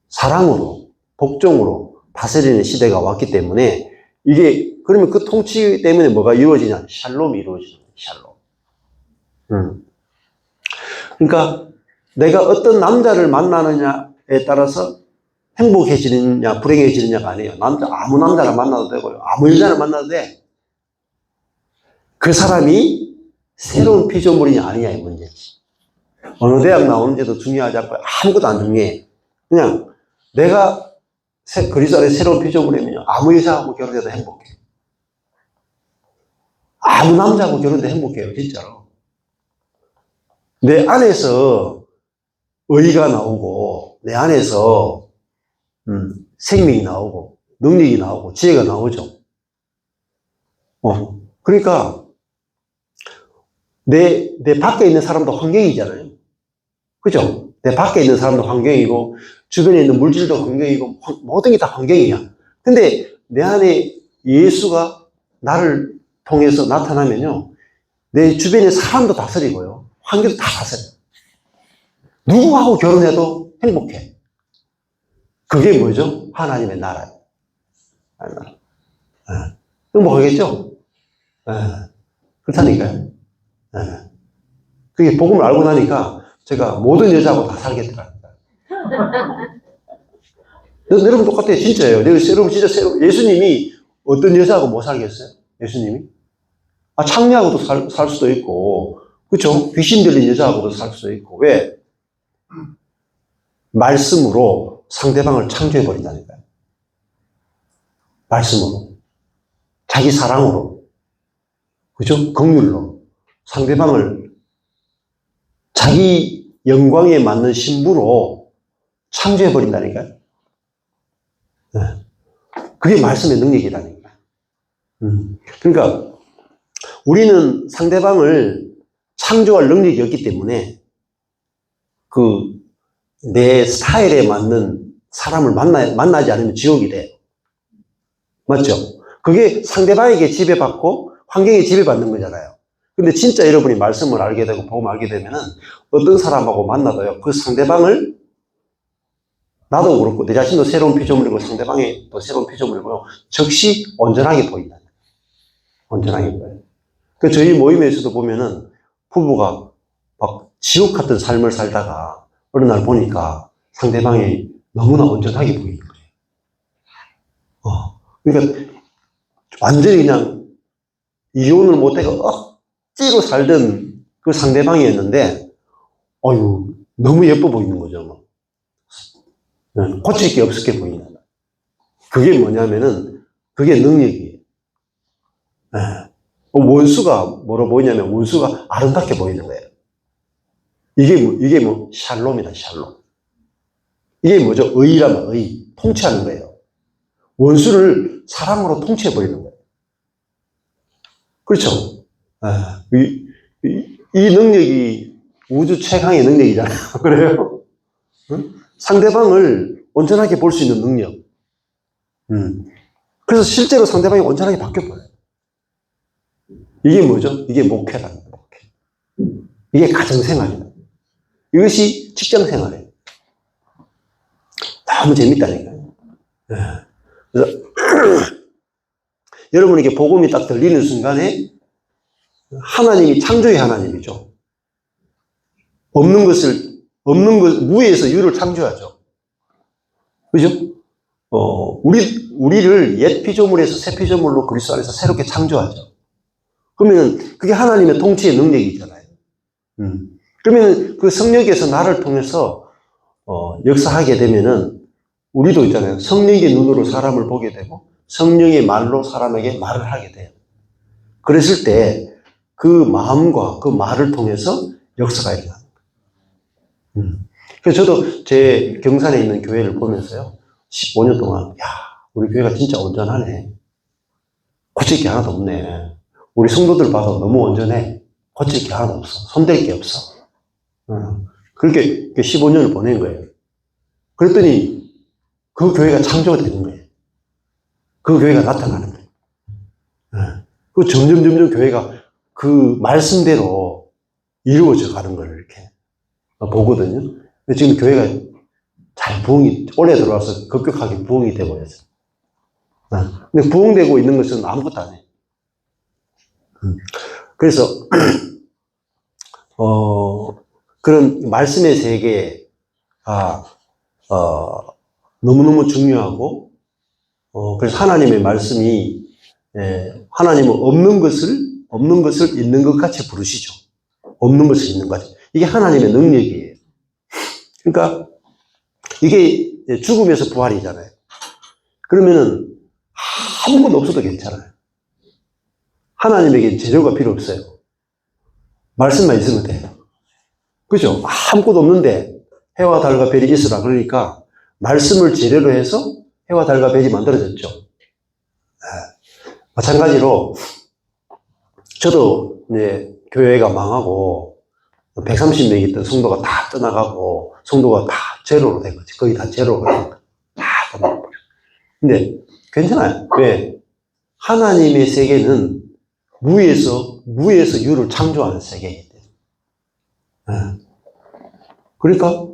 사랑으로, 복종으로 다스리는 시대가 왔기 때문에 이게 그러면 그 통치 때문에 뭐가 이루어지냐? 샬롬이 이루어지는 거예요. 샬롬. 그러니까 내가 어떤 남자를 만나느냐에 따라서 행복해지느냐 불행해지느냐가 아니에요. 아무 남자를 만나도 되고요. 아무 여자를 만나도 돼. 그 사람이 새로운 피조물이냐 아니냐의 문제지. 어느 대학 나오는지도 중요하지 않고 아무것도 안 중요해. 그냥 내가 그리스도 안에 새로운 피조물이면 아무 여자하고 결혼해도 행복해. 아무 남자하고 결혼해도 행복해요. 진짜로. 내 안에서 의의가 나오고 내 안에서 생명이 나오고 능력이 나오고 지혜가 나오죠. 그러니까 내 밖에 있는 사람도 환경이잖아요. 그죠? 내 밖에 있는 사람도 환경이고 주변에 있는 물질도 환경이고 모든 게 다 환경이야. 근데 내 안에 예수가 나를 통해서 나타나면요. 내 주변의 사람도 다스리고요. 환경도 다 다스려요. 누구하고 결혼해도 행복해. 그게 뭐죠? 하나님의 나라예요. 행복하겠죠? 그렇다니까요. 그게 복음을 알고 나니까 제가 모든 여자하고 다 살겠더라고요. 여러분 똑같아요. 진짜예요. 여러분 진짜 예수님이 어떤 여자하고 못 살겠어요? 예수님이? 창녀하고도 살 수도 있고, 그렇죠? 귀신 들린 여자하고도 살 수도 있고. 왜? 말씀으로 상대방을 창조해 버린다니까요. 말씀으로. 자기 사랑으로. 그죠? 긍휼로. 상대방을 자기 영광에 맞는 신부로 창조해 버린다니까요. 네. 그게 말씀의 능력이라니까. 그러니까 우리는 상대방을 창조할 능력이 없기 때문에 내 스타일에 맞는 사람을 만나지 않으면 지옥이 돼요. 맞죠? 그게 상대방에게 지배받고 환경에 지배받는 거잖아요. 근데 진짜 여러분이 말씀을 알게 되고 복음을 알게 되면은 어떤 사람하고 만나도요, 그 상대방을 나도 그렇고 내 자신도 새로운 피조물이고 상대방이 또 새로운 피조물이고요. 즉시 온전하게 보인다. 온전하게 보여요. 그 저희 모임에서도 보면은 부부가 막 지옥 같은 삶을 살다가 어느 날 보니까 상대방이 너무나 온전하게 보이는 거예요. 그러니까 완전히 그냥 이혼을 못해서 억지로 살던 그 상대방이었는데, 너무 예뻐 보이는 거죠. 고칠 게 없게 보인다. 그게 뭐냐면은, 그게 능력이에요. 원수가 뭐로 보이냐면, 원수가 아름답게 보이는 거예요. 이게 샬롬이다, 샬롬. 이게 뭐죠? 의라면 의. 통치하는 거예요. 원수를 사랑으로 통치해버리는 거예요. 그렇죠? 이 능력이 우주 최강의 능력이잖아요. 그래요? 상대방을 온전하게 볼 수 있는 능력. 그래서 실제로 상대방이 온전하게 바뀌어버려요. 이게 뭐죠? 이게 목회라는 거예요. 목회. 이게 가정생활이다. 이것이 직장생활이에요. 너무 재밌다니까요. 그래서 여러분에게 복음이 딱 들리는 순간에 하나님이 창조의 하나님이죠. 없는 것, 무에서 유를 창조하죠. 그죠? 우리를 옛 피조물에서 새 피조물로 그리스도 안에서 새롭게 창조하죠. 그러면 그게 하나님의 통치의 능력이잖아요. 그러면 그 성령께서 나를 통해서 역사하게 되면은 우리도 있잖아요. 성령의 눈으로 사람을 보게 되고 성령의 말로 사람에게 말을 하게 돼요. 그랬을 때 그 마음과 그 말을 통해서 역사가 일어납니다. 그래서 저도 제 경산에 있는 교회를 보면서요. 15년 동안 우리 교회가 진짜 온전하네. 고칠 게 하나도 없네. 우리 성도들 봐도 너무 온전해. 고칠 게 하나도 없어. 손댈 게 없어. 그렇게 15년을 보낸 거예요. 그랬더니 그 교회가 창조가 되는 거예요. 그 교회가 나타나는 거예요. 그 점점 교회가 그 말씀대로 이루어져 가는 걸 이렇게 보거든요. 근데 지금 교회가 잘 부흥이, 올해 들어와서 급격하게 부흥이 되고 있어요. 근데 부흥되고 있는 것은 아무것도 안 해요. 그래서, 그런 말씀의 세계가, 너무너무 중요하고, 그래서 하나님의 말씀이, 하나님은 없는 것을 있는 것 같이 부르시죠. 없는 것을 있는 것 같이. 이게 하나님의 능력이에요. 그러니까, 이게 죽음에서 부활이잖아요. 그러면은, 아무것도 없어도 괜찮아요. 하나님에게 재료가 필요 없어요. 말씀만 있으면 돼요. 그죠? 아무것도 없는데 해와 달과 별이 있으라 그러니까 말씀을 재료로 해서 해와 달과 별이 만들어졌죠. 마찬가지로 저도 이제 교회가 망하고 130명이 있던 성도가 다 떠나가고 성도가 다 제로로 된 거지. 거의 다 제로가 된 거지. 다 떠나버려. 근데 괜찮아요. 왜? 하나님의 세계는 무에서 유를 창조하는 세계이기 때문에. 그러니까,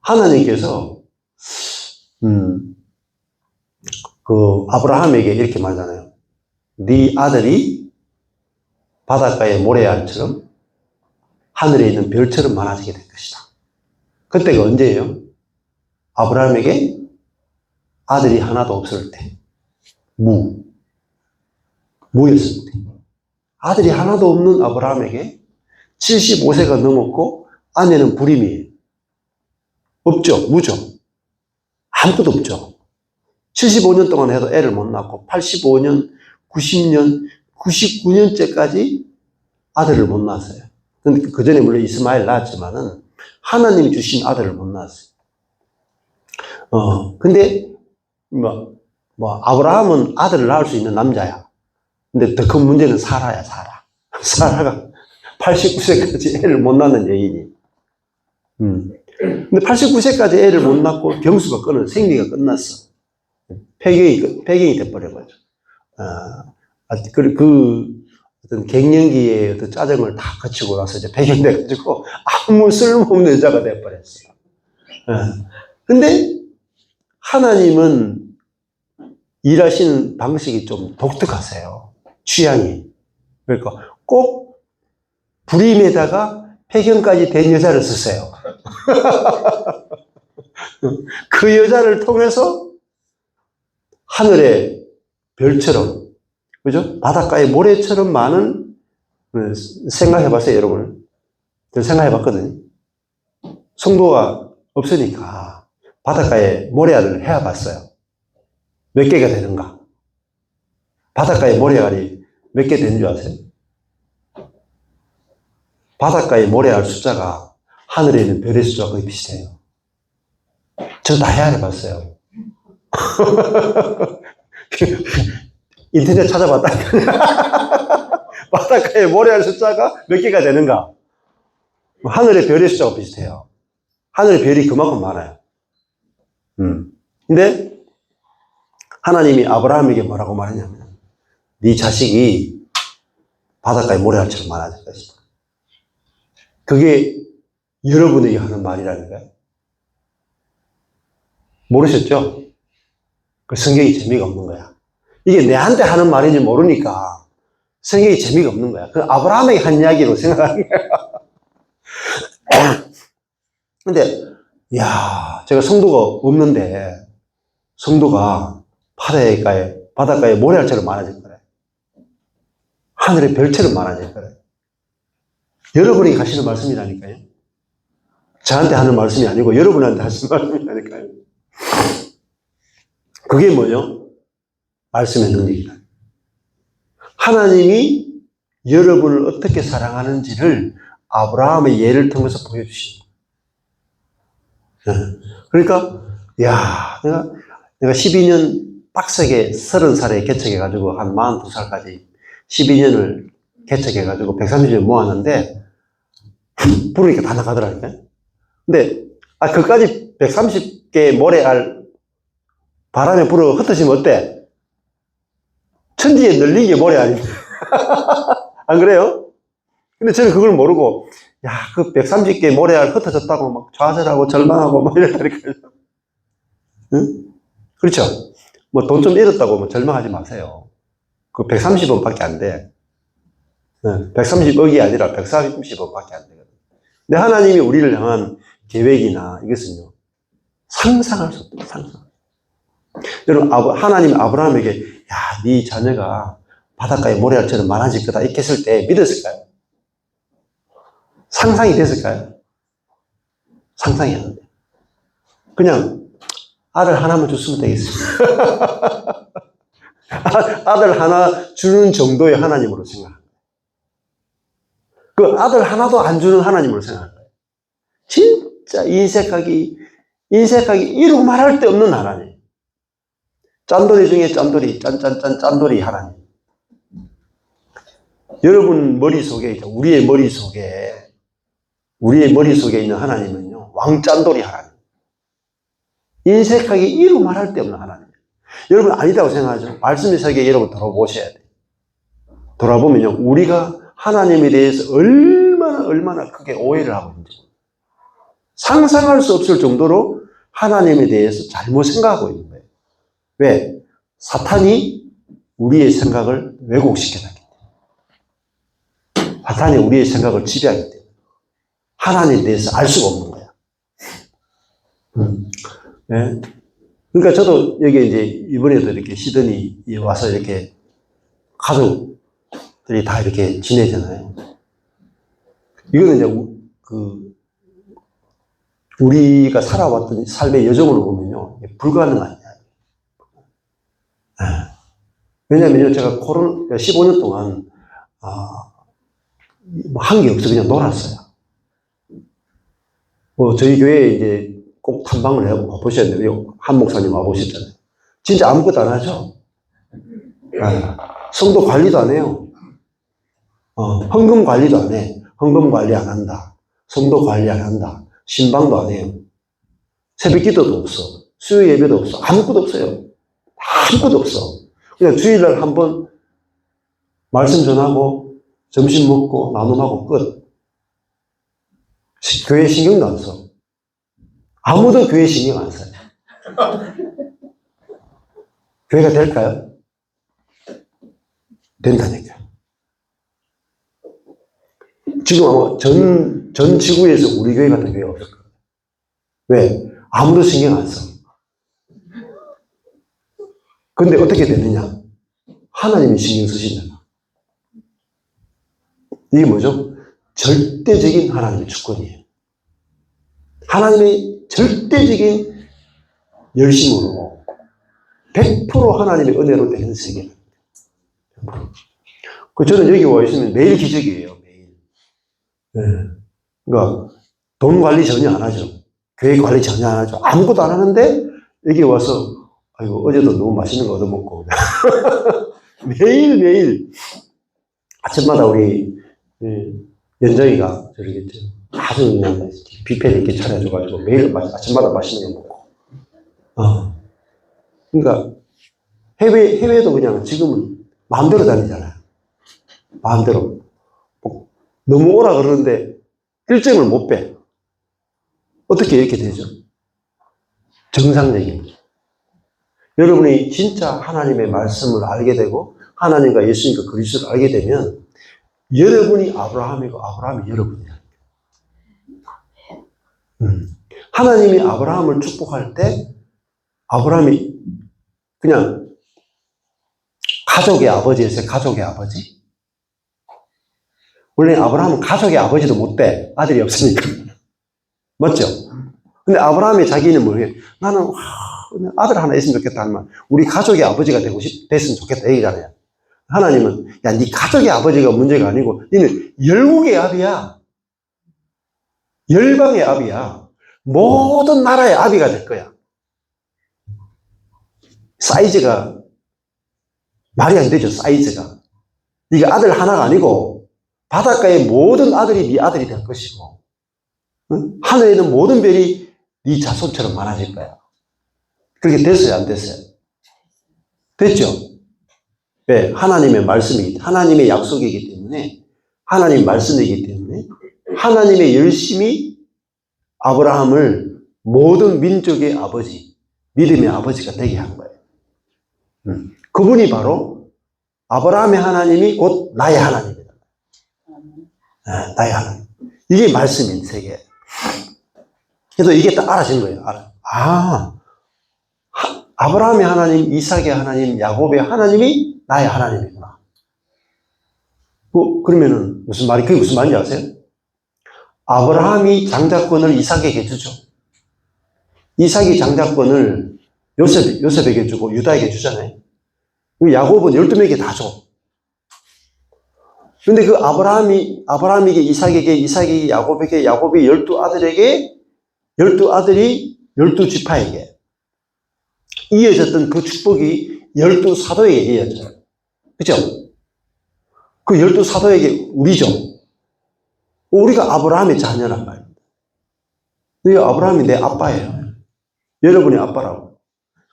하나님께서, 아브라함에게 이렇게 말하잖아요. 네 아들이 바닷가의 모래알처럼 하늘에 있는 별처럼 많아지게 될 것이다. 그때가 언제예요? 아브라함에게 아들이 하나도 없을 때. 무였을 때. 아들이 하나도 없는 아브라함에게 75세가 넘었고 아내는 불임이에요. 없죠. 무죠. 아무것도 없죠. 75년 동안 해도 애를 못 낳고 85년, 90년, 99년째까지 아들을 못 낳았어요. 근데 그 전에 물론 이스마엘 낳았지만은 하나님이 주신 아들을 못 낳았어요. 근데 아브라함은 아들을 낳을 수 있는 남자야. 근데 더 큰 문제는 사라야, 사라. 사라가 89세까지 애를 못 낳는 여인이. 근데 89세까지 애를 못 낳고 경수가 생리가 끝났어. 폐경이 돼버려가지고. 어떤 갱년기의 어떤 짜증을 다 거치고 나서 이제 폐경돼가지고 아무 쓸모없는 여자가 돼버렸어요. 근데 하나님은 일하시는 방식이 좀 독특하세요. 취향이. 그러니까 꼭 불임에다가 폐경까지 된 여자를 쓰세요. 그 여자를 통해서 하늘의 별처럼, 그죠? 바닷가의 모래처럼 많은, 생각해 봤어요, 여러분. 생각해 봤거든요. 성도가 없으니까 바닷가에 모래알을 헤어 봤어요. 몇 개가 되는가? 바닷가에 모래알이 몇 개 되는 줄 아세요? 바닷가에 모래알 숫자가 하늘에 있는 별의 숫자가 거의 비슷해요. 저 다 헤아려 봤어요. 인터넷 찾아봤다니까. 바닷가에 모래알 숫자가 몇 개가 되는가? 하늘의 별의 숫자가 비슷해요. 하늘의 별이 그만큼 많아요. 근데 하나님이 아브라함에게 뭐라고 말했냐면 네 자식이 바닷가에 모래알처럼 많아질 것이다. 그게 여러분에게 하는 말이라는 거예요. 모르셨죠? 그 성경이 재미가 없는 거야. 이게 내한테 하는 말인지 모르니까 성경이 재미가 없는 거야. 그 아브라함에게 한 이야기로 생각하는 거야. 근데, 제가 성도가 없는데, 성도가 바닷가에 모래알처럼 많아질 거래. 하늘의 별처럼 많아질 거래. 여러분이 하시는 말씀이라니까요. 저한테 하는 말씀이 아니고 여러분한테 하시는 말씀이라니까요. 그게 뭐요? 말씀의 능력이다. 하나님이 여러분을 어떻게 사랑하는지를 아브라함의 예를 통해서 보여주십니다. 그러니까, 내가 12년 빡세게 30살에 개척해가지고 한 42살까지 12년을 개척해가지고 130년 모았는데, 부르니까 다 나가더라니까요. 근데, 그까지 130개 모래알 바람에 불어 흩어지면 어때? 천지에 널린 게 모래 아닙니까? 안 그래요? 근데 저는 그걸 모르고, 야, 그 130개 모래알 흩어졌다고 막 좌절하고 절망하고 막 이랬다니까요. 응? 그렇죠? 뭐 돈 좀 잃었다고 뭐 절망하지 마세요. 그 130원밖에 안 돼. 130억이 아니라 130원밖에 안 되거든요. 근데 하나님이 우리를 향한 계획이나 이것은요, 상상할 수 없다, 상상. 여러분, 하나님 아브라함에게, 야, 네 자녀가 바닷가에 모래알처럼 많아질 거다, 이렇게 했을 때 믿었을까요? 상상이 됐을까요? 상상이 안 돼. 그냥 아들 하나만 줬으면 되겠습니다. 아들 하나 주는 정도의 하나님으로 생각합니다. 그 아들 하나도 안 주는 하나님으로 생각할 거예요. 진짜 인색하기 이루 말할 데 없는 하나님. 짠돌이 중에 짠돌이, 짠돌이 하나님. 여러분 머릿속에, 우리의 머릿속에 있는 하나님은요, 왕짠돌이 하나님. 인색하기 이루 말할 데 없는 하나님. 여러분 아니다고 생각하죠? 말씀의 세계에 여러분 돌아보셔야 돼요. 돌아보면요, 우리가 하나님에 대해서 얼마나 크게 오해를 하고 있는지. 상상할 수 없을 정도로 하나님에 대해서 잘못 생각하고 있는 거예요. 왜? 사탄이 우리의 생각을 왜곡시켜놨기 때문에. 사탄이 우리의 생각을 지배하기 때문에. 하나님에 대해서 알 수가 없는 거야. 네. 그러니까 저도 여기 이제 이번에도 이렇게 시드니에 와서 이렇게 가족들이 다 이렇게 지내잖아요. 이거는 이제 우리가 살아왔던 삶의 여정으로 보면요, 불가능한 이야기. 네. 왜냐면요, 제가 15년 동안, 한 게 없어. 그냥 놀았어요. 저희 교회에 이제 꼭 탐방을 해보셨는데, 한 목사님 와보셨잖아요. 진짜 아무것도 안 하죠? 성도 관리도 안 해요. 헌금 관리도 안 해. 헌금 관리 안 한다. 성도 관리 안 한다. 신방도 안 해요. 새벽 기도도 없어. 수요 예배도 없어. 아무것도 없어요. 아무것도 없어. 그냥 주일날 한번 말씀 전하고 점심 먹고 나눔하고 끝. 교회 신경도 안 써. 아무도 교회 신경 안 써요. 교회가 될까요? 된다니까요. 지금 아마 전 지구에서 우리 교회 같은 교회가 없을 거예요. 왜? 아무도 신경 안 써. 근데 어떻게 되느냐? 하나님이 신경 쓰시잖아. 이게 뭐죠? 절대적인 하나님의 주권이에요. 하나님의 절대적인 열심으로 100% 하나님의 은혜로 되는 세계입니다. 저는 여기 와 있으면 매일 기적이에요. 매일. 네. 그러니까 돈 관리 전혀 안 하죠. 교회 관리 전혀 안 하죠. 아무것도 안 하는데 여기 와서 아이고 어제도 너무 맛있는 거 얻어먹고 매일매일 아침마다 우리 연정이가 저렇게 아주 그냥 뷔페를 이렇게 차려줘가지고 매일 아침마다 맛있는 거 먹고. 그러니까 해외도 그냥 지금은 마음대로 다니잖아요. 마음대로. 너무 오라 그러는데 일정을 못 빼. 어떻게 이렇게 되죠? 정상적인 거죠. 여러분이 진짜 하나님의 말씀을 알게 되고 하나님과 예수님과 그리스도를 알게 되면 여러분이 아브라함이고 아브라함이 여러분이야. 하나님이 아브라함을 축복할 때 아브라함이 그냥 가족의 아버지였어요. 가족의 아버지. 원래 아브라함은 가족의 아버지도 못 돼. 아들이 없으니까. 맞죠? 근데 아브라함이 자기는 뭐예요? 나는 아들 하나 있으면 좋겠다 하면 우리 가족의 아버지가 됐으면 좋겠다 얘기잖아요. 하나님은 야, 네 가족의 아버지가 문제가 아니고 너는 열국의 아비야. 열방의 아비야. 모든 나라의 아비가 될 거야. 사이즈가 말이 안 되죠. 사이즈가. 네가 아들 하나가 아니고 바닷가의 모든 아들이 네 아들이 될 것이고 하늘에 있는 모든 별이 네 자손처럼 많아질 거야. 그렇게 됐어요? 안 됐어요? 됐죠? 왜? 하나님의 말씀이기 때문에, 하나님의 약속이기 때문에, 하나님 말씀이기 때문에, 하나님의 열심히 아브라함을 모든 민족의 아버지, 믿음의 아버지가 되게 한 거예요. 그분이 바로 아브라함의 하나님이 곧 나의 하나님이다. 나의 하나님. 이게 말씀인 세계. 그래서 이게 딱 알아진 거예요. 아브라함의 하나님, 이삭의 하나님, 야곱의 하나님이 나의 하나님이구나. 그러면은 그게 무슨 말인지 아세요? 아브라함이 장자권을 이삭에게 주죠. 이삭이 장자권을 요셉에게 주고 유다에게 주잖아요. 야곱은 12명에게 다 줘. 근데 그 아브라함에게 이삭에게, 이삭이 야곱에게, 야곱이 12아들에게, 12아들이 12지파에게 이어졌던 그 축복이 12사도에게 이어져요. 그죠? 그 12사도에게 우리죠. 우리가 아브라함의 자녀란 말입니다. 아브라함이 내 아빠예요. 여러분의 아빠라고.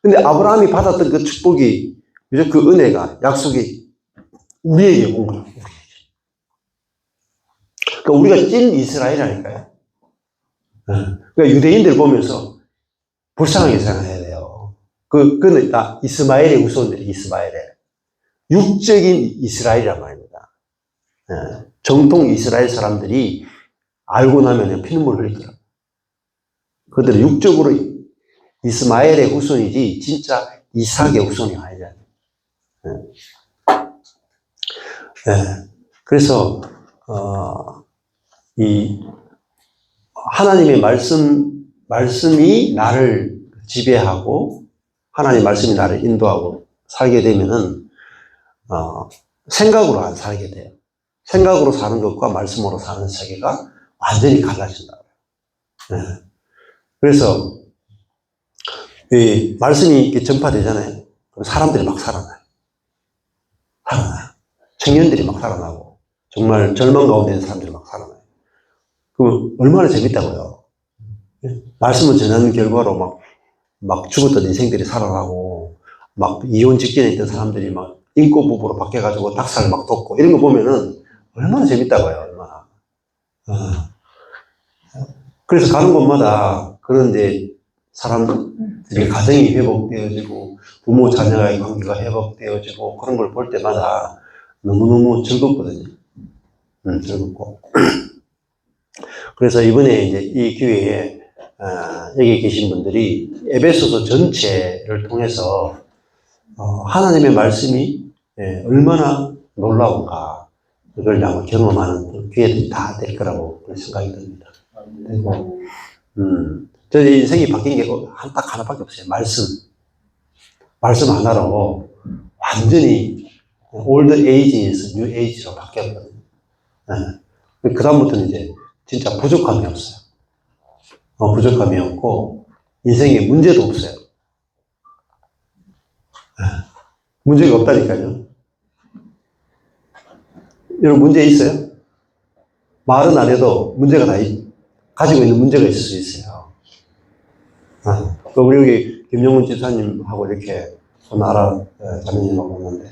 근데 아브라함이 받았던 그 축복이, 그 은혜가, 약속이 우리에게 온 거예요. 그러니까 우리가 찐 이스라엘이라니까요. 그러니까 유대인들 보면서 불쌍하게 생각해야 돼요. 그는 다 이스마엘의 후손들이 이스마엘의 육적인 이스라엘이란 말입니다. 정통 이스라엘 사람들이 알고 나면 피눈물 흘리더라고요. 그들은 육적으로 이스마엘의 후손이지 진짜 이삭의 후손이 아니잖아요. 그래서 이 하나님의 말씀이 나를 지배하고 하나님의 말씀이 나를 인도하고 살게 되면은 생각으로 안 살게 돼요. 생각으로 사는 것과 말씀으로 사는 세계가 완전히 갈라진다. 그래서 이 말씀이 이렇게 전파되잖아요. 그럼 사람들이 막 살아나요. 청년들이 막 살아나고 정말 절망 가운데 있는 사람들이 막 살아나요. 그럼 얼마나 재밌다고요. 말씀을 전하는 결과로 막 죽었던 인생들이 살아나고 막 이혼 직전에 있던 사람들이 막 인고 부부로 바뀌어가지고 닭살 막 돋고 이런 거 보면은 얼마나 재밌다고요. 얼마나. 그래서 가는 곳마다 그런데 사람들이 가정이 회복되어지고 부모 자녀의 관계가 회복되어지고 그런 걸 볼 때마다 너무너무 즐겁거든요. 즐겁고. 그래서 이번에 이제 이 기회에 여기 계신 분들이 에베소서 전체를 통해서 하나님의 말씀이 얼마나 놀라운가 그걸 한번 경험하는 기회들이 다 될 거라고 생각이 듭니다. 그리고 저 인생이 바뀐 게 딱 하나밖에 없어요. 말씀 하나로 완전히 올드 에이지에서 뉴 에이지로 바뀌었거든요. 그 다음부터는 이제 진짜 부족함이 없어요. 부족함이 없고 인생에 문제도 없어요. 문제가 없다니까요. 여러분 문제 있어요? 말은 안 해도 문제가 가지고 있는 문제가 있을 수 있어요. 우리 여기 김용훈 집사님하고 이렇게 나라 자매님하고 오는데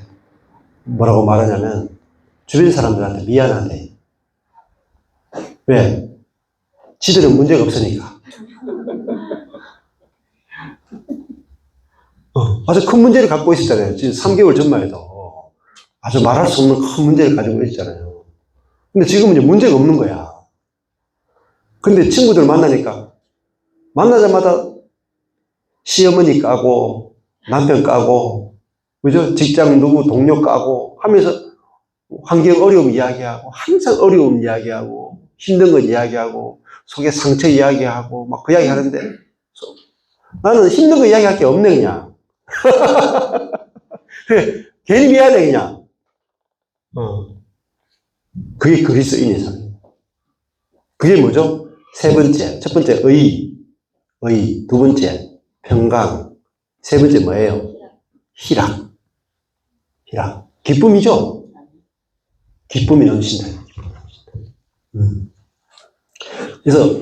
뭐라고 말하냐면 주변 사람들한테 미안하대. 왜? 지들은 문제가 없으니까. 아주 큰 문제를 갖고 있었잖아요. 지금 3개월 전만 해도 아주 말할 수 없는 큰 문제를 가지고 있잖아요. 근데 지금은 이제 문제가 없는 거야. 근데 친구들 만나니까 만나자마자 시어머니 까고 남편 까고 그죠? 직장 누구 동료 까고 하면서 환경 어려움 이야기하고 항상 어려움 이야기하고 힘든 것 이야기하고 속에 상처 이야기하고 막 그 이야기 하는데 나는 힘든 거 이야기할 게 없네 그냥. 괜히 미안해 그냥. 그게 그리스도인의 삶. 그게 뭐죠? 첫 번째 의, 두 번째 평강, 세 번째 뭐예요? 희락. 기쁨이죠? 기쁨이 넘친다. 그래서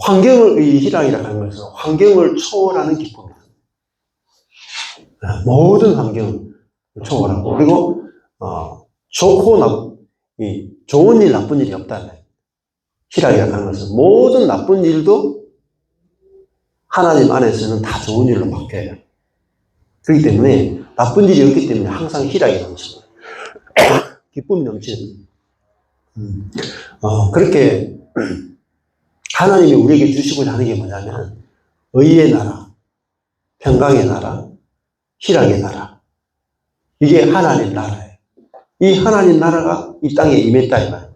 환경의 희락이라고 하는 것은 환경을 초월하는 기쁨이다. 모든 환경, 초월하고. 그리고, 좋은 일, 나쁜 일이 없다는 거예요. 희락이라고 하는 것은 모든 나쁜 일도 하나님 안에서는 다 좋은 일로 바뀌어요. 그렇기 때문에 나쁜 일이 없기 때문에 항상 희락이 넘치고 기쁨이 넘치는 그렇게 하나님이 우리에게 주시고자 하는 게 뭐냐면 의의 나라, 평강의 나라, 희락의 나라. 이게 하나님 나라예요. 이 하나님 나라가 이 땅에 임했다 이 말입니다.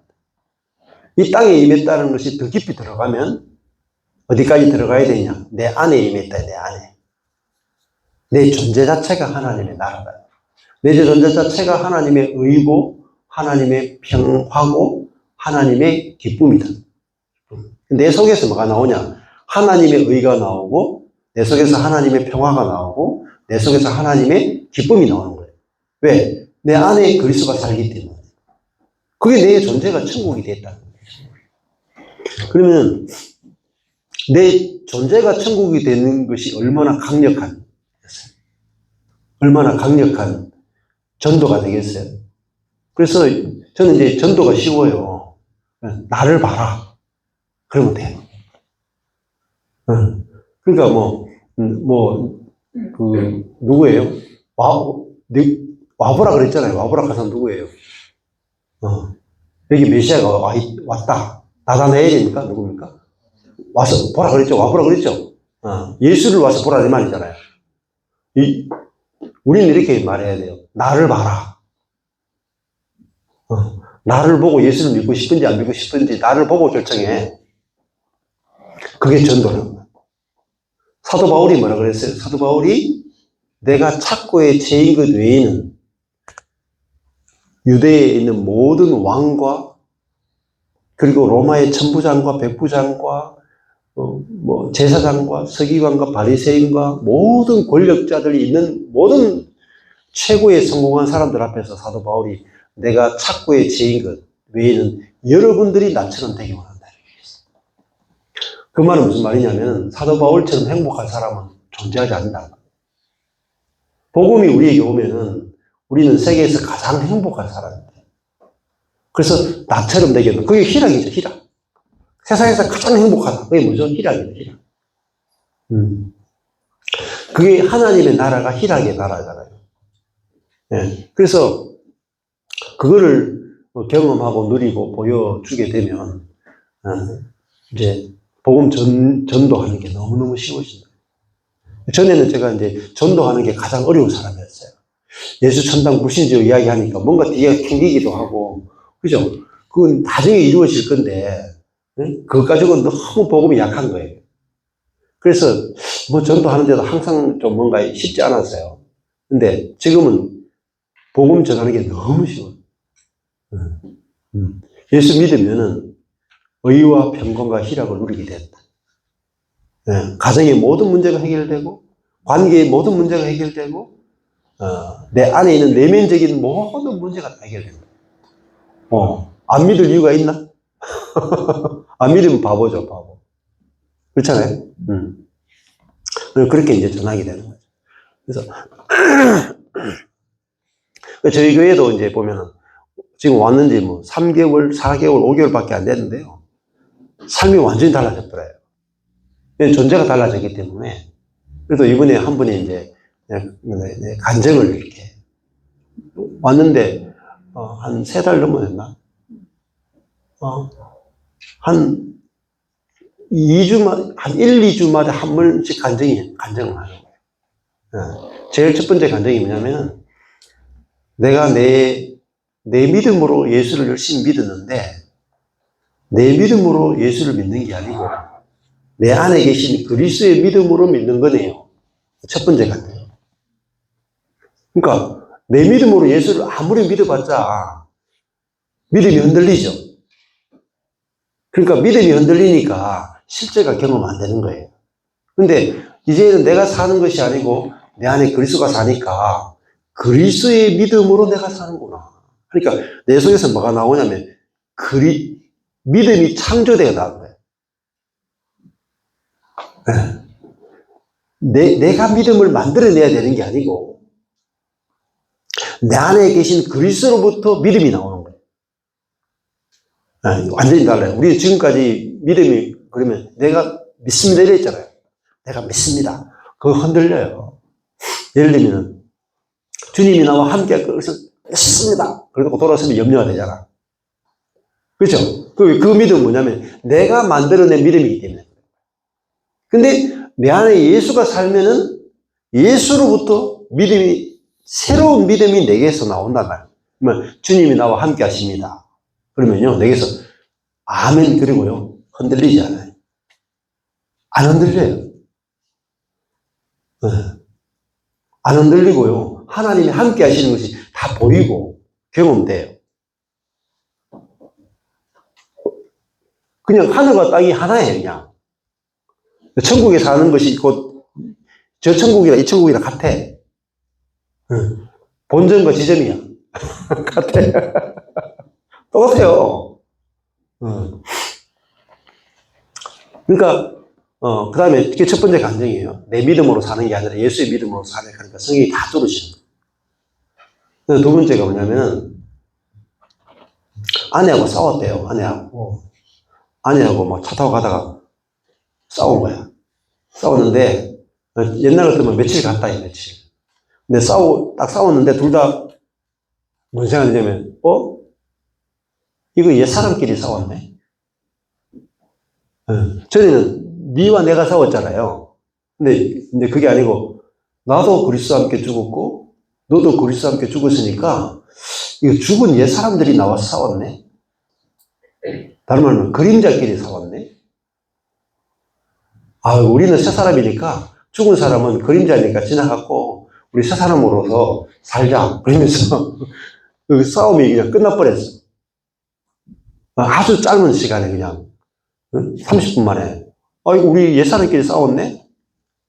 이 땅에 임했다는 것이 더 깊이 들어가면 어디까지 들어가야 되냐? 내 안에 임했다, 내 안에. 내 존재 자체가 하나님의 나라다. 내 존재 자체가 하나님의 의고, 하나님의 평화고, 하나님의 기쁨이다. 내 속에서 뭐가 나오냐? 하나님의 의가 나오고, 내 속에서 하나님의 평화가 나오고, 내 속에서 하나님의 기쁨이 나오는 거예요. 왜? 내 안에 그리스도가 살기 때문에. 그게 내 존재가 천국이 됐다는 거예요. 그러면 내 존재가 천국이 되는 것이 얼마나 강력한 전도가 되겠어요. 그래서 저는 이제 전도가 쉬워요. 나를 봐라. 그러면 돼요. 그러니까 누구예요? 와보라 그랬잖아요. 와보라 가서 누구예요? 여기 메시아가 왔다. 나다나엘입니까? 누굽니까? 와서 보라 그랬죠. 와보라 그랬죠. 예수를 와서 보라 이 말이잖아요. 우리는 이렇게 말해야 돼요. 나를 봐라. 나를 보고 예수를 믿고 싶은지 안 믿고 싶은지 나를 보고 결정해. 그게 전도는. 사도 바울이 뭐라 그랬어요? 사도 바울이 내가 착고의 죄인 것 외에는 유대에 있는 모든 왕과 그리고 로마의 천부장과 백부장과 제사장과 서기관과 바리새인과 모든 권력자들이 있는 모든 최고의 성공한 사람들 앞에서 사도 바울이 내가 착고의 죄인 것 외에는 여러분들이 나처럼 되기 원한다. 그 말은 무슨 말이냐면 사도 바울처럼 행복한 사람은 존재하지 않는다. 복음이 우리에게 오면은 우리는 세계에서 가장 행복한 사람입니다. 그래서 나처럼 되게 하는 그게 희락이죠. 희락. 세상에서 가장 행복하다. 그게 뭐죠? 희락이죠. 희락. 그게 하나님의 나라가 희락의 나라잖아요. 네. 그래서 그거를 경험하고 누리고 보여주게 되면 이제 복음 전도하는 게 너무너무 쉬워진다. 전에는 제가 이제 전도하는 게 가장 어려운 사람이었어요. 예수 천당 불신주 이야기하니까 뭔가 뒤가 캥기기도 하고, 그죠? 그건 나중에 이루어질 건데, 그것 가지고는 너무 복음이 약한 거예요. 그래서 전도하는데도 항상 좀 뭔가 쉽지 않았어요. 근데 지금은 복음 전하는 게 너무 쉬워요. 예수 믿으면은 의와 평강과 희락을 누리게 된다. 가정의 모든 문제가 해결되고, 관계의 모든 문제가 해결되고, 내 안에 있는 내면적인 모든 문제가 다 해결된다. 안 믿을 이유가 있나? 안 믿으면 바보죠, 바보. 그렇잖아요? 그렇게 이제 전하게 되는 거죠. 그래서, 저희 교회도 이제 보면은, 지금 왔는지 3개월, 4개월, 5개월밖에 안 됐는데요. 삶이 완전히 달라졌더래요. 존재가 달라졌기 때문에. 그래도 이번에 한 분이 이제, 간증을 이렇게 왔는데, 한 3달 넘었나? 한 1, 2주마다 한 번씩 간증을 하는 거예요. 제일 첫 번째 간증이 뭐냐면, 내가 내 믿음으로 예수를 열심히 믿었는데, 내 믿음으로 예수를 믿는 게 아니고, 내 안에 계신 그리스도의 믿음으로 믿는 거네요. 첫 번째 간증. 그러니까, 내 믿음으로 예수를 아무리 믿어봤자, 믿음이 흔들리죠. 그러니까 믿음이 흔들리니까 실제가 경험 안 되는 거예요. 근데 이제는 내가 사는 것이 아니고 내 안에 그리스도가 사니까 그리스도의 믿음으로 내가 사는구나. 그러니까 내 속에서 뭐가 나오냐면 믿음이 창조되어 나온 거예요. 내가 믿음을 만들어내야 되는 게 아니고 내 안에 계신 그리스도로부터 믿음이 나오는 거예요. 완전히 달라요. 우리 지금까지 믿음이 그러면 내가 믿습니다 이랬잖아요. 내가 믿습니다. 그거 흔들려요. 예를 들면 주님이 나와 함께 할 것을 믿습니다. 그러고 돌아서면 염려가 되잖아. 그렇죠? 그 믿음은 뭐냐면 내가 만들어낸 믿음이기 때문에. 근데 내 안에 예수가 살면은 예수로부터 믿음이, 새로운 믿음이 내게서 나온단 말이에요. 그러면 주님이 나와 함께 하십니다. 그러면요, 내게서 아멘, 그리고요, 흔들리지 않아요. 안 흔들려요. 네. 안 흔들리고요, 하나님이 함께 하시는 것이 다 보이고 경험돼요. 그냥 하늘과 땅이 하나예요, 그냥. 천국에 사는 것이 곧 저 천국이랑 이 천국이랑 같아. 본전과 지점이야. 같아. 똑같아요. 그러니까 그 다음에 그게 첫 번째 감정이에요. 내 믿음으로 사는 게 아니라 예수의 믿음으로 사는 거니까 성경이 다 뚫어지는 거예요. 두 번째가 뭐냐면 아내하고 싸웠대요. 아내하고 막 차 타고 가다가 싸운 거야. 싸웠는데 옛날 같으면 며칠 갔다 해, 며칠. 근데 딱 싸웠는데 둘 다 뭔 생각이냐면 이거 옛사람끼리 싸웠네. 전에는 니와 내가 싸웠잖아요. 근데 그게 아니고 나도 그리스도와 함께 죽었고 너도 그리스도와 함께 죽었으니까 이거 죽은 옛사람들이 나와서 싸웠네. 다른 말로 그림자끼리 싸웠네. 우리는 새 사람이니까 죽은 사람은 그림자니까 지나갔고 우리 새 사람으로서 살자. 그러면서 그 싸움이 그냥 끝나버렸어. 아주 짧은 시간에 그냥 30분 만에 우리 옛사람끼리 싸웠네?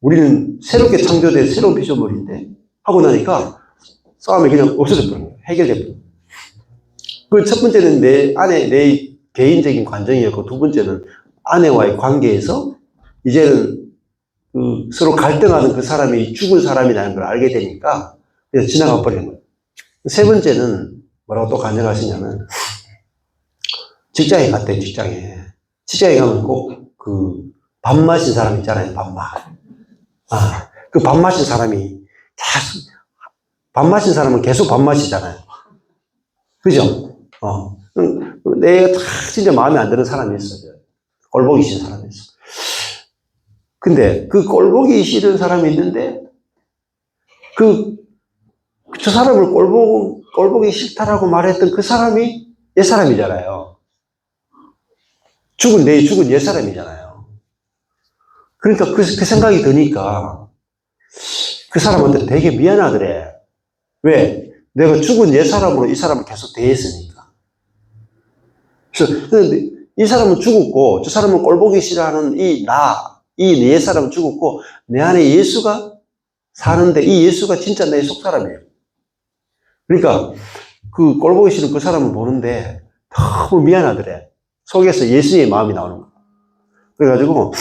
우리는 새롭게 창조된 새로운 피조물인데 하고 나니까 싸움이 그냥 없어져 버린 거예요. 해결돼 버린 거예요. 그 첫 번째는 내 개인적인 관정이었고 두 번째는 아내와의 관계에서 이제는 서로 갈등하는 그 사람이 죽은 사람이라는 걸 알게 되니까 그냥 지나가 버리는 거예요. 세 번째는 뭐라고 또 간증하시냐면 직장에 갔대요. 직장에 가면 꼭 밥 마신 사람 있잖아요. 그 밥 마신 사람이 계속 밥 마신 사람은 계속 밥 마시잖아요. 그죠? 내가 진짜 마음에 안 드는 사람이 있어요. 꼴보기 싫은 사람이 있어. 근데 그 꼴보기 싫은 사람이 있는데 저 사람을 꼴보기 싫다라고 말했던 그 사람이 옛사람이잖아요. 죽은 옛사람이잖아요. 그러니까 그 생각이 드니까 그 사람한테 되게 미안하더래. 왜? 내가 죽은 옛사람으로 이 사람을 계속 대했으니까. 그래서 이 사람은 죽었고 저 사람은 꼴보기 싫어하는 이 옛사람은 죽었고 내 안에 예수가 사는데 이 예수가 진짜 내 속사람이에요. 그러니까 그 꼴보기 싫은 그 사람을 보는데 너무 미안하더래. 속에서 예수의 마음이 나오는 거야. 그래가지고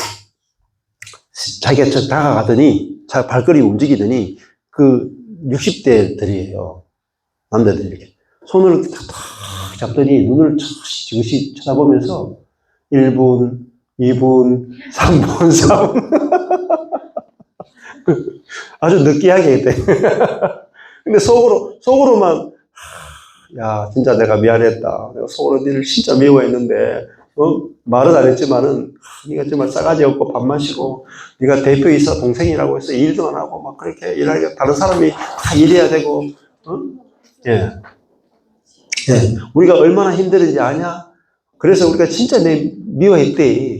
자기가 다가가더니 발걸음이 움직이더니 그 60대들이에요. 남자들이 이렇게 손을 탁 잡더니 눈을 지그시 쳐다보면서 1분, 2분, 3분, 3분 아주 느끼하게 했대. 근데 속으로만 야 진짜 내가 미안했다. 내가 속으로 니를 진짜 미워했는데 말은 안 했지만은 네가 정말 싸가지 없고 밥 마시고 네가 대표이사 동생이라고 해서 일도 안 하고 막 그렇게 일하니까 다른 사람이 다 일해야 되고 예. 우리가 얼마나 힘들은지 아냐? 그래서 우리가 진짜 내 미워했대.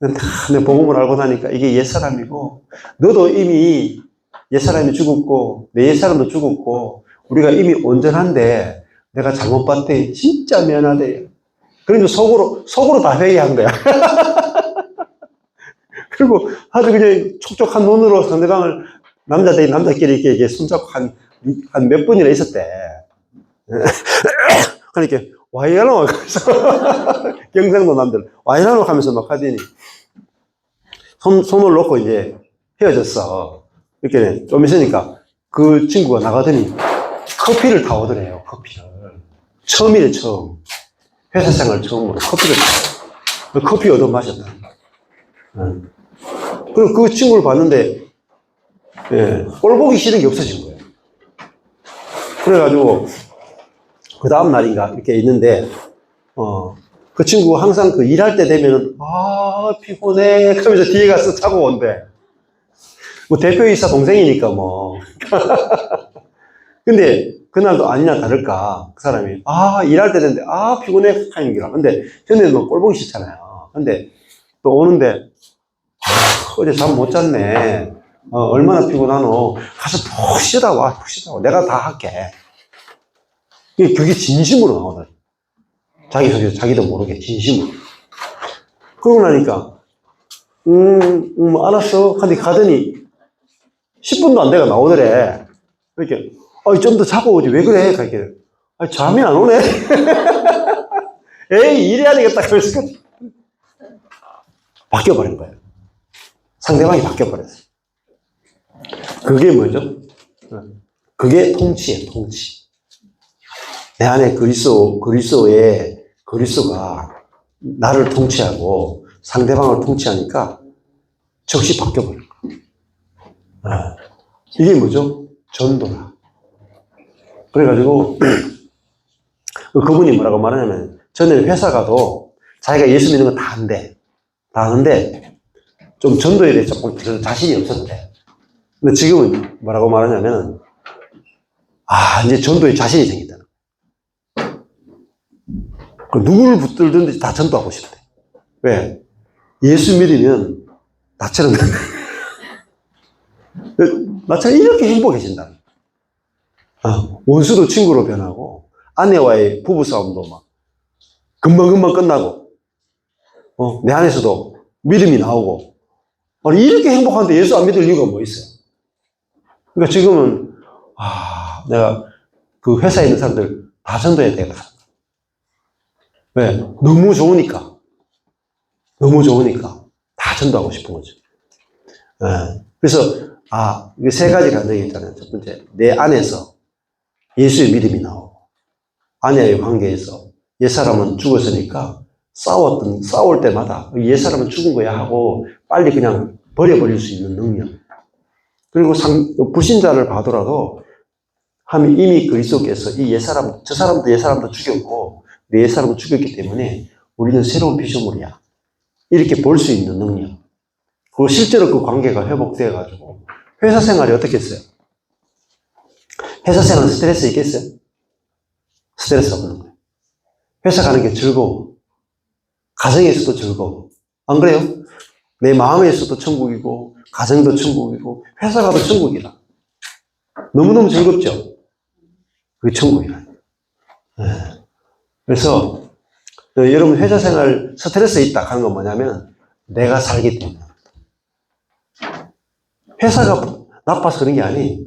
다 내 복음을 알고 나니까 이게 옛사람이고 너도 이미 옛사람이 죽었고 내 옛사람도 죽었고 우리가 이미 온전한데 내가 잘못 봤대. 진짜 미안하대. 그러니까 속으로 다 회개한 거야. 그리고 아주 그냥 촉촉한 눈으로 상대방을 남자끼리 이렇게 손잡고 한 몇 분이나 있었대. 그러니까 와이라노 경상도 남들 와이라노 하면서 막 하더니 손을 놓고 이제 헤어졌어. 이렇게 좀 있으니까 그 친구가 나가더니 커피를 타오더래요, 커피를. 처음이래, 처음. 회사 생활 처음으로 커피를 타요. 커피 얻어 마셨다. 그리고 그 친구를 봤는데, 예, 꼴 보기 싫은 게 없어진 거예요. 그래가지고, 그 다음날인가, 이렇게 있는데, 그 친구가 항상 그 일할 때 되면은, 피곤해. 그러면서 뒤에 가서 자고 온대. 뭐 대표이사 동생이니까 뭐. 근데 그날도 아니나 다를까 그 사람이 일할 때 됐는데 피곤해 하는 거라. 근데 저는 뭐 꼴보기 싫잖아요. 근데 또 오는데 어제 잠 못 잤네. 얼마나 피곤하노. 가서 푹 쉬다 와. 푹 쉬다 와. 내가 다 할게. 그게 진심으로 나오더라. 자기 속에서 자기도 모르게 진심으로. 그러고 나니까 알았어. 근데 가더니 10분도 안 돼가 나오더래. 이렇게 좀 더 자고 오지. 왜 그래? 그렇게. 잠이 안 오네. 에이, 일해야 되겠다. 그래서 바뀌어버린 거예요. 상대방이 바뀌어버렸어요. 그게 뭐죠? 그게 통치예요, 통치. 내 안에 그리스도가 나를 통치하고 상대방을 통치하니까 즉시 바뀌어버린 거예요. 이게 뭐죠? 전도라. 그래가지고, 그분이 뭐라고 말하냐면, 전에 회사 가도 자기가 예수 믿는 거 다 한대. 다 하는데, 좀 전도에 대해 조금 자신이 없었대. 근데 지금은 뭐라고 말하냐면, 이제 전도에 자신이 생긴다. 누구를 붙들든지 다 전도하고 싶대. 왜? 예수 믿으면 나처럼, 나처럼 이렇게 행복해진다. 원수도 친구로 변하고, 아내와의 부부싸움도 막, 금방금방 끝나고, 내 안에서도 믿음이 나오고, 이렇게 행복한데 예수 안 믿을 이유가 뭐 있어요? 그러니까 지금은, 내가 그 회사에 있는 사람들 다 전도해야 되거든. 왜? 너무 좋으니까. 너무 좋으니까. 다 전도하고 싶은 거죠. 그래서, 이게 세 가지 감정이 있잖아요. 첫 번째, 내 안에서 예수의 믿음이 나오고, 아내의 관계에서 옛사람은 죽었으니까 싸울 때마다 옛사람은 죽은 거야 하고 빨리 그냥 버려버릴 수 있는 능력. 그리고 불신자를 봐더라도 이미 그리스도께서 저 사람도 옛사람도 죽였고 내 옛사람도 죽였기 때문에 우리는 새로운 피조물이야. 이렇게 볼 수 있는 능력. 그리고 실제로 그 관계가 회복돼가지고 회사 생활이 어떻게 했어요? 회사 생활은 스트레스 있겠어요? 스트레스 없는 거예요. 회사 가는 게 즐거워. 가정에서도 즐거워. 안 그래요? 내 마음에서도 천국이고, 가정도 천국이고, 회사 가도 천국이라. 너무너무 즐겁죠? 그게 천국이라. 그래서, 여러분 회사 생활 스트레스 있다 하는 건 뭐냐면, 내가 살기 때문에. 회사가 나빠서 그런 게 아니.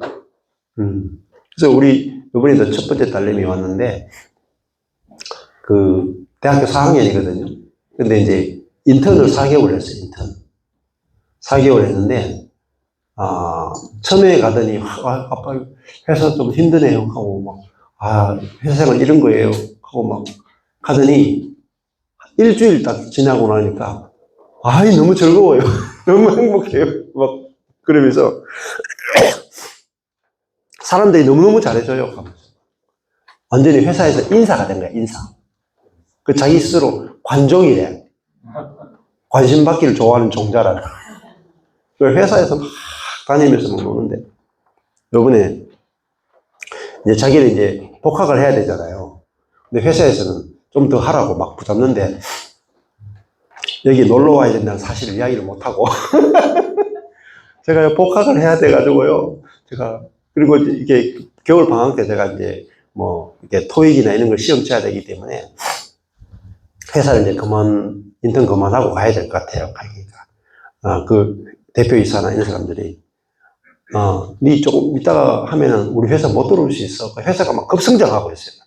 그래서 우리, 이번에도 첫 번째 딸내미 왔는데, 대학교 4학년이거든요. 근데 이제 인턴을 4개월 했어요, 인턴. 4개월 했는데, 처음에 가더니, 아빠 회사 좀 힘드네요. 하고 회사 생활 이런 거예요. 하고 막 가더니, 일주일 딱 지나고 나니까, 너무 즐거워요. 너무 행복해요. 막 그러면서, 사람들이 너무너무 잘해줘요. 완전히 회사에서 인사가 된 거야, 인사. 자기 스스로 관종이래. 관심 받기를 좋아하는 종자라. 회사에서 막 다니면서 막 노는데, 요번에 이제 자기는 이제 복학을 해야 되잖아요. 근데 회사에서는 좀 더 하라고 막 붙잡는데, 여기 놀러 와야 된다는 사실을 이야기를 못하고, 제가 복학을 해야 돼가지고요. 그리고 이게 겨울 방학 때 제가 이제 이렇게 토익이나 이런 걸 시험 쳐야 되기 때문에, 회사를 이제 인턴 그만하고 가야 될 것 같아요. 그 대표이사나 이런 사람들이, 니 조금 이따가 하면은 우리 회사 못 들어올 수 있어. 회사가 막 급성장하고 있어요.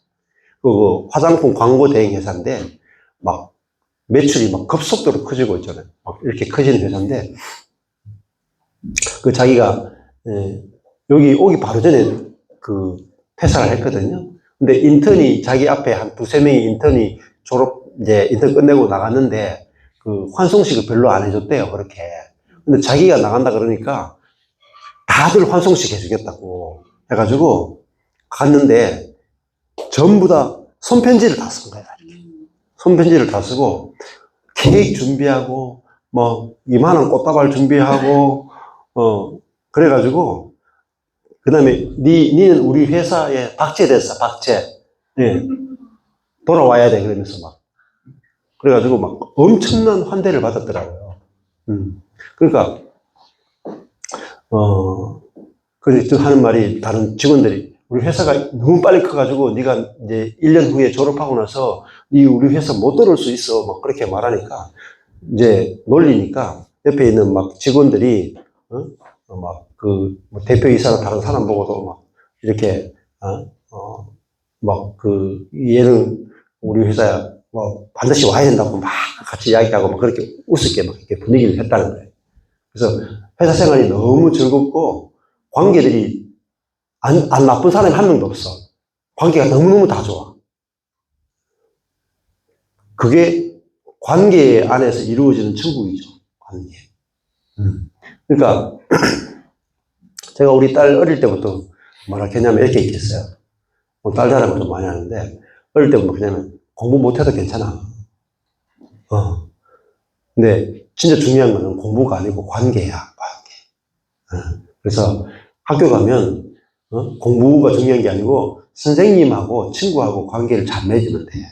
화장품 광고 대행 회사인데, 막 매출이 막 급속도로 커지고 있잖아요. 막 이렇게 커지는 회사인데, 자기가, 여기 오기 바로 전에 퇴사를 했거든요. 근데 인턴이 자기 앞에 한 두세 명의 인턴이 이제 인턴 끝내고 나갔는데 그 환송식을 별로 안 해줬대요, 그렇게. 근데 자기가 나간다 그러니까 다들 환송식 해주겠다고 해가지고 갔는데 전부 다 손편지를 다 쓴 거야. 손편지를 다 쓰고 케이크 준비하고 뭐 이만한 꽃다발 준비하고 그래가지고 그다음에 니는 우리 회사에 박제됐어, 박제. 예. 돌아와야 돼 그러면서 막 그래가지고 막 엄청난 환대를 받았더라고요. 그러니까 그래서 하는 말이 다른 직원들이 우리 회사가 너무 빨리 커가지고 네가 이제 1년 후에 졸업하고 나서 네 우리 회사 못 들어올 수 있어 막 그렇게 말하니까 이제 놀리니까 옆에 있는 막 직원들이 막 그 대표이사나 다른 사람 보고도 막 이렇게 막 그 얘는 우리 회사야 뭐 반드시 와야 된다고 막 같이 이야기하고 막 그렇게 우습게 막 이렇게 분위기를 했다는 거예요. 그래서 회사 생활이 너무 즐겁고 관계들이 안 나쁜 사람이 한 명도 없어. 관계가 너무너무 다 좋아. 그게 관계 안에서 이루어지는 천국이죠. 관계. 그러니까 제가 우리 딸 어릴 때부터 뭐라 했냐면 이렇게 얘기했어요. 딸 자랑을 좀 많이 하는데 어릴 때부터 그냥 공부 못해도 괜찮아. 근데 진짜 중요한 거는 공부가 아니고 관계야. 관계. 그래서 학교 가면 공부가 중요한 게 아니고 선생님하고 친구하고 관계를 잘 맺으면 돼.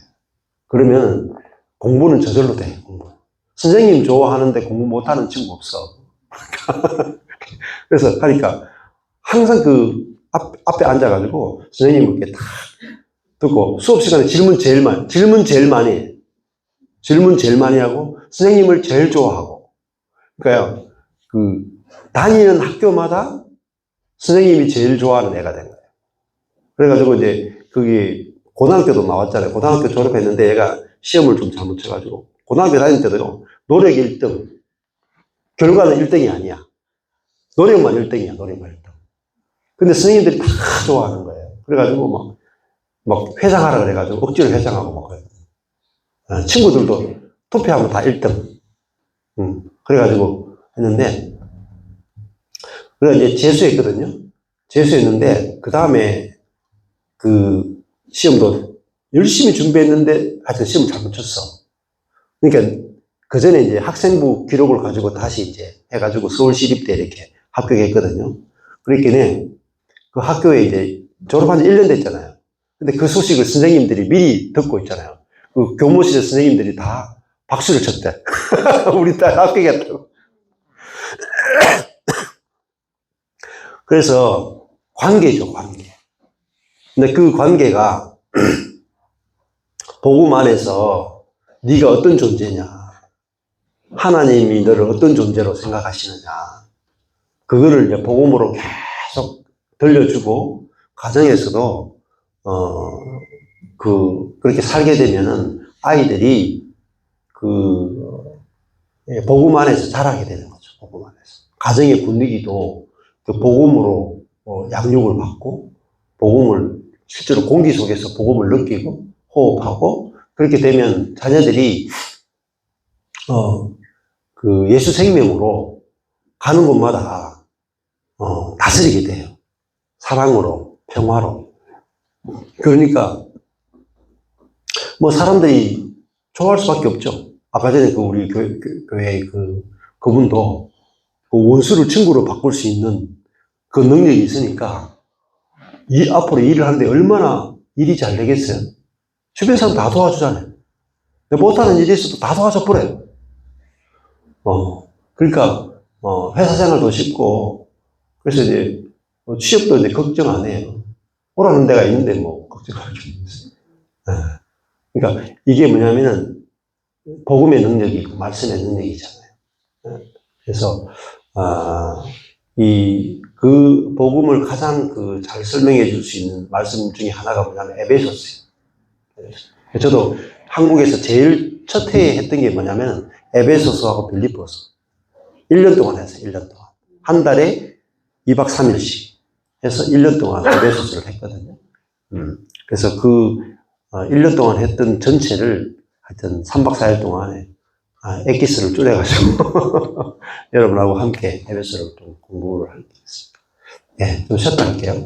그러면 공부는 저절로 돼. 공부. 선생님 좋아하는데 공부 못하는 친구 없어. 그래서 하니까 항상 그 앞에 앉아가지고 선생님 이렇게 딱 듣고 수업 시간에 질문 제일 많이 해. 질문 제일 많이 하고 선생님을 제일 좋아하고. 그러니까요, 그 다니는 학교마다 선생님이 제일 좋아하는 애가 된 거예요. 그래가지고 이제 그게 고등학교도 나왔잖아요. 고등학교 졸업했는데 얘가 시험을 좀 잘못 쳐가지고 고등학교 다닐 때도 노력 1등, 결과는 1등이 아니야. 노력만 1등이야, 노력만 1등. 근데 선생님들이 다 좋아하는 거예요. 그래가지고 막 회장하라 그래가지고 억지로 회장하고 막 그래요. 친구들도 투표하면 다 1등. 그래가지고 했는데, 그래 이제 재수했거든요. 재수했는데, 그 다음에 그 시험도 열심히 준비했는데, 하여튼 시험 잘못 쳤어. 그러니까 그 전에 이제 학생부 기록을 가지고 다시 이제 해가지고 서울시립대 이렇게 합격했거든요. 그랬더니 그 학교에 이제 졸업한 지 1년 됐잖아요. 근데 그 소식을 선생님들이 미리 듣고 있잖아요. 그 교무실 선생님들이 다 박수를 쳤대. 우리 딸 합격했다고. 그래서 관계죠, 관계. 근데 그 관계가 복음 안에서 네가 어떤 존재냐, 하나님이 너를 어떤 존재로 생각하시느냐, 그거를 이제 복음으로 계속 들려주고 가정에서도 그렇게 살게 되면은 아이들이 복음 안에서 자라게 되는 거죠. 복음 안에서 가정의 분위기도 그 복음으로 양육을 받고 복음을 실제로 공기 속에서 복음을 느끼고 호흡하고 그렇게 되면 자녀들이 그 예수 생명으로 가는 곳마다 다스리게 돼요. 사랑으로, 평화로. 그러니까 뭐 사람들이 좋아할 수밖에 없죠. 아까 전에 그 우리 교회 그분도 그 원수를 친구로 바꿀 수 있는 그 능력이 있으니까 앞으로 일을 하는데 얼마나 일이 잘 되겠어요. 주변 사람 다 도와주잖아요. 못하는 일이 있어도 다 도와줘 버려요. 그러니까 회사 생활도 쉽고 그래서 이제 취업도 이제 걱정 안 해요. 오라는 데가 있는데 뭐 걱정할 게 없어요. 그러니까 이게 뭐냐면은 복음의 능력이고 말씀의 능력이잖아요. 그래서 그 복음을 가장 잘 설명해 줄 수 있는 말씀 중에 하나가 뭐냐면 에베소서예요. 저도 한국에서 제일 첫 해에 했던 게 뭐냐면 에베소서하고 빌립보서 1년 동안 했어요. 1년 동안. 한 달에 2박 3일씩 해서 1년 동안 에베소서를 했거든요. 그래서 그 1년 동안 했던 전체를 하여튼 3박 4일 동안에 엑기스를 줄여가지고 여러분하고 함께 에베소를 또 공부를 하겠습니다. 예, 좀 쉬었다 할게요.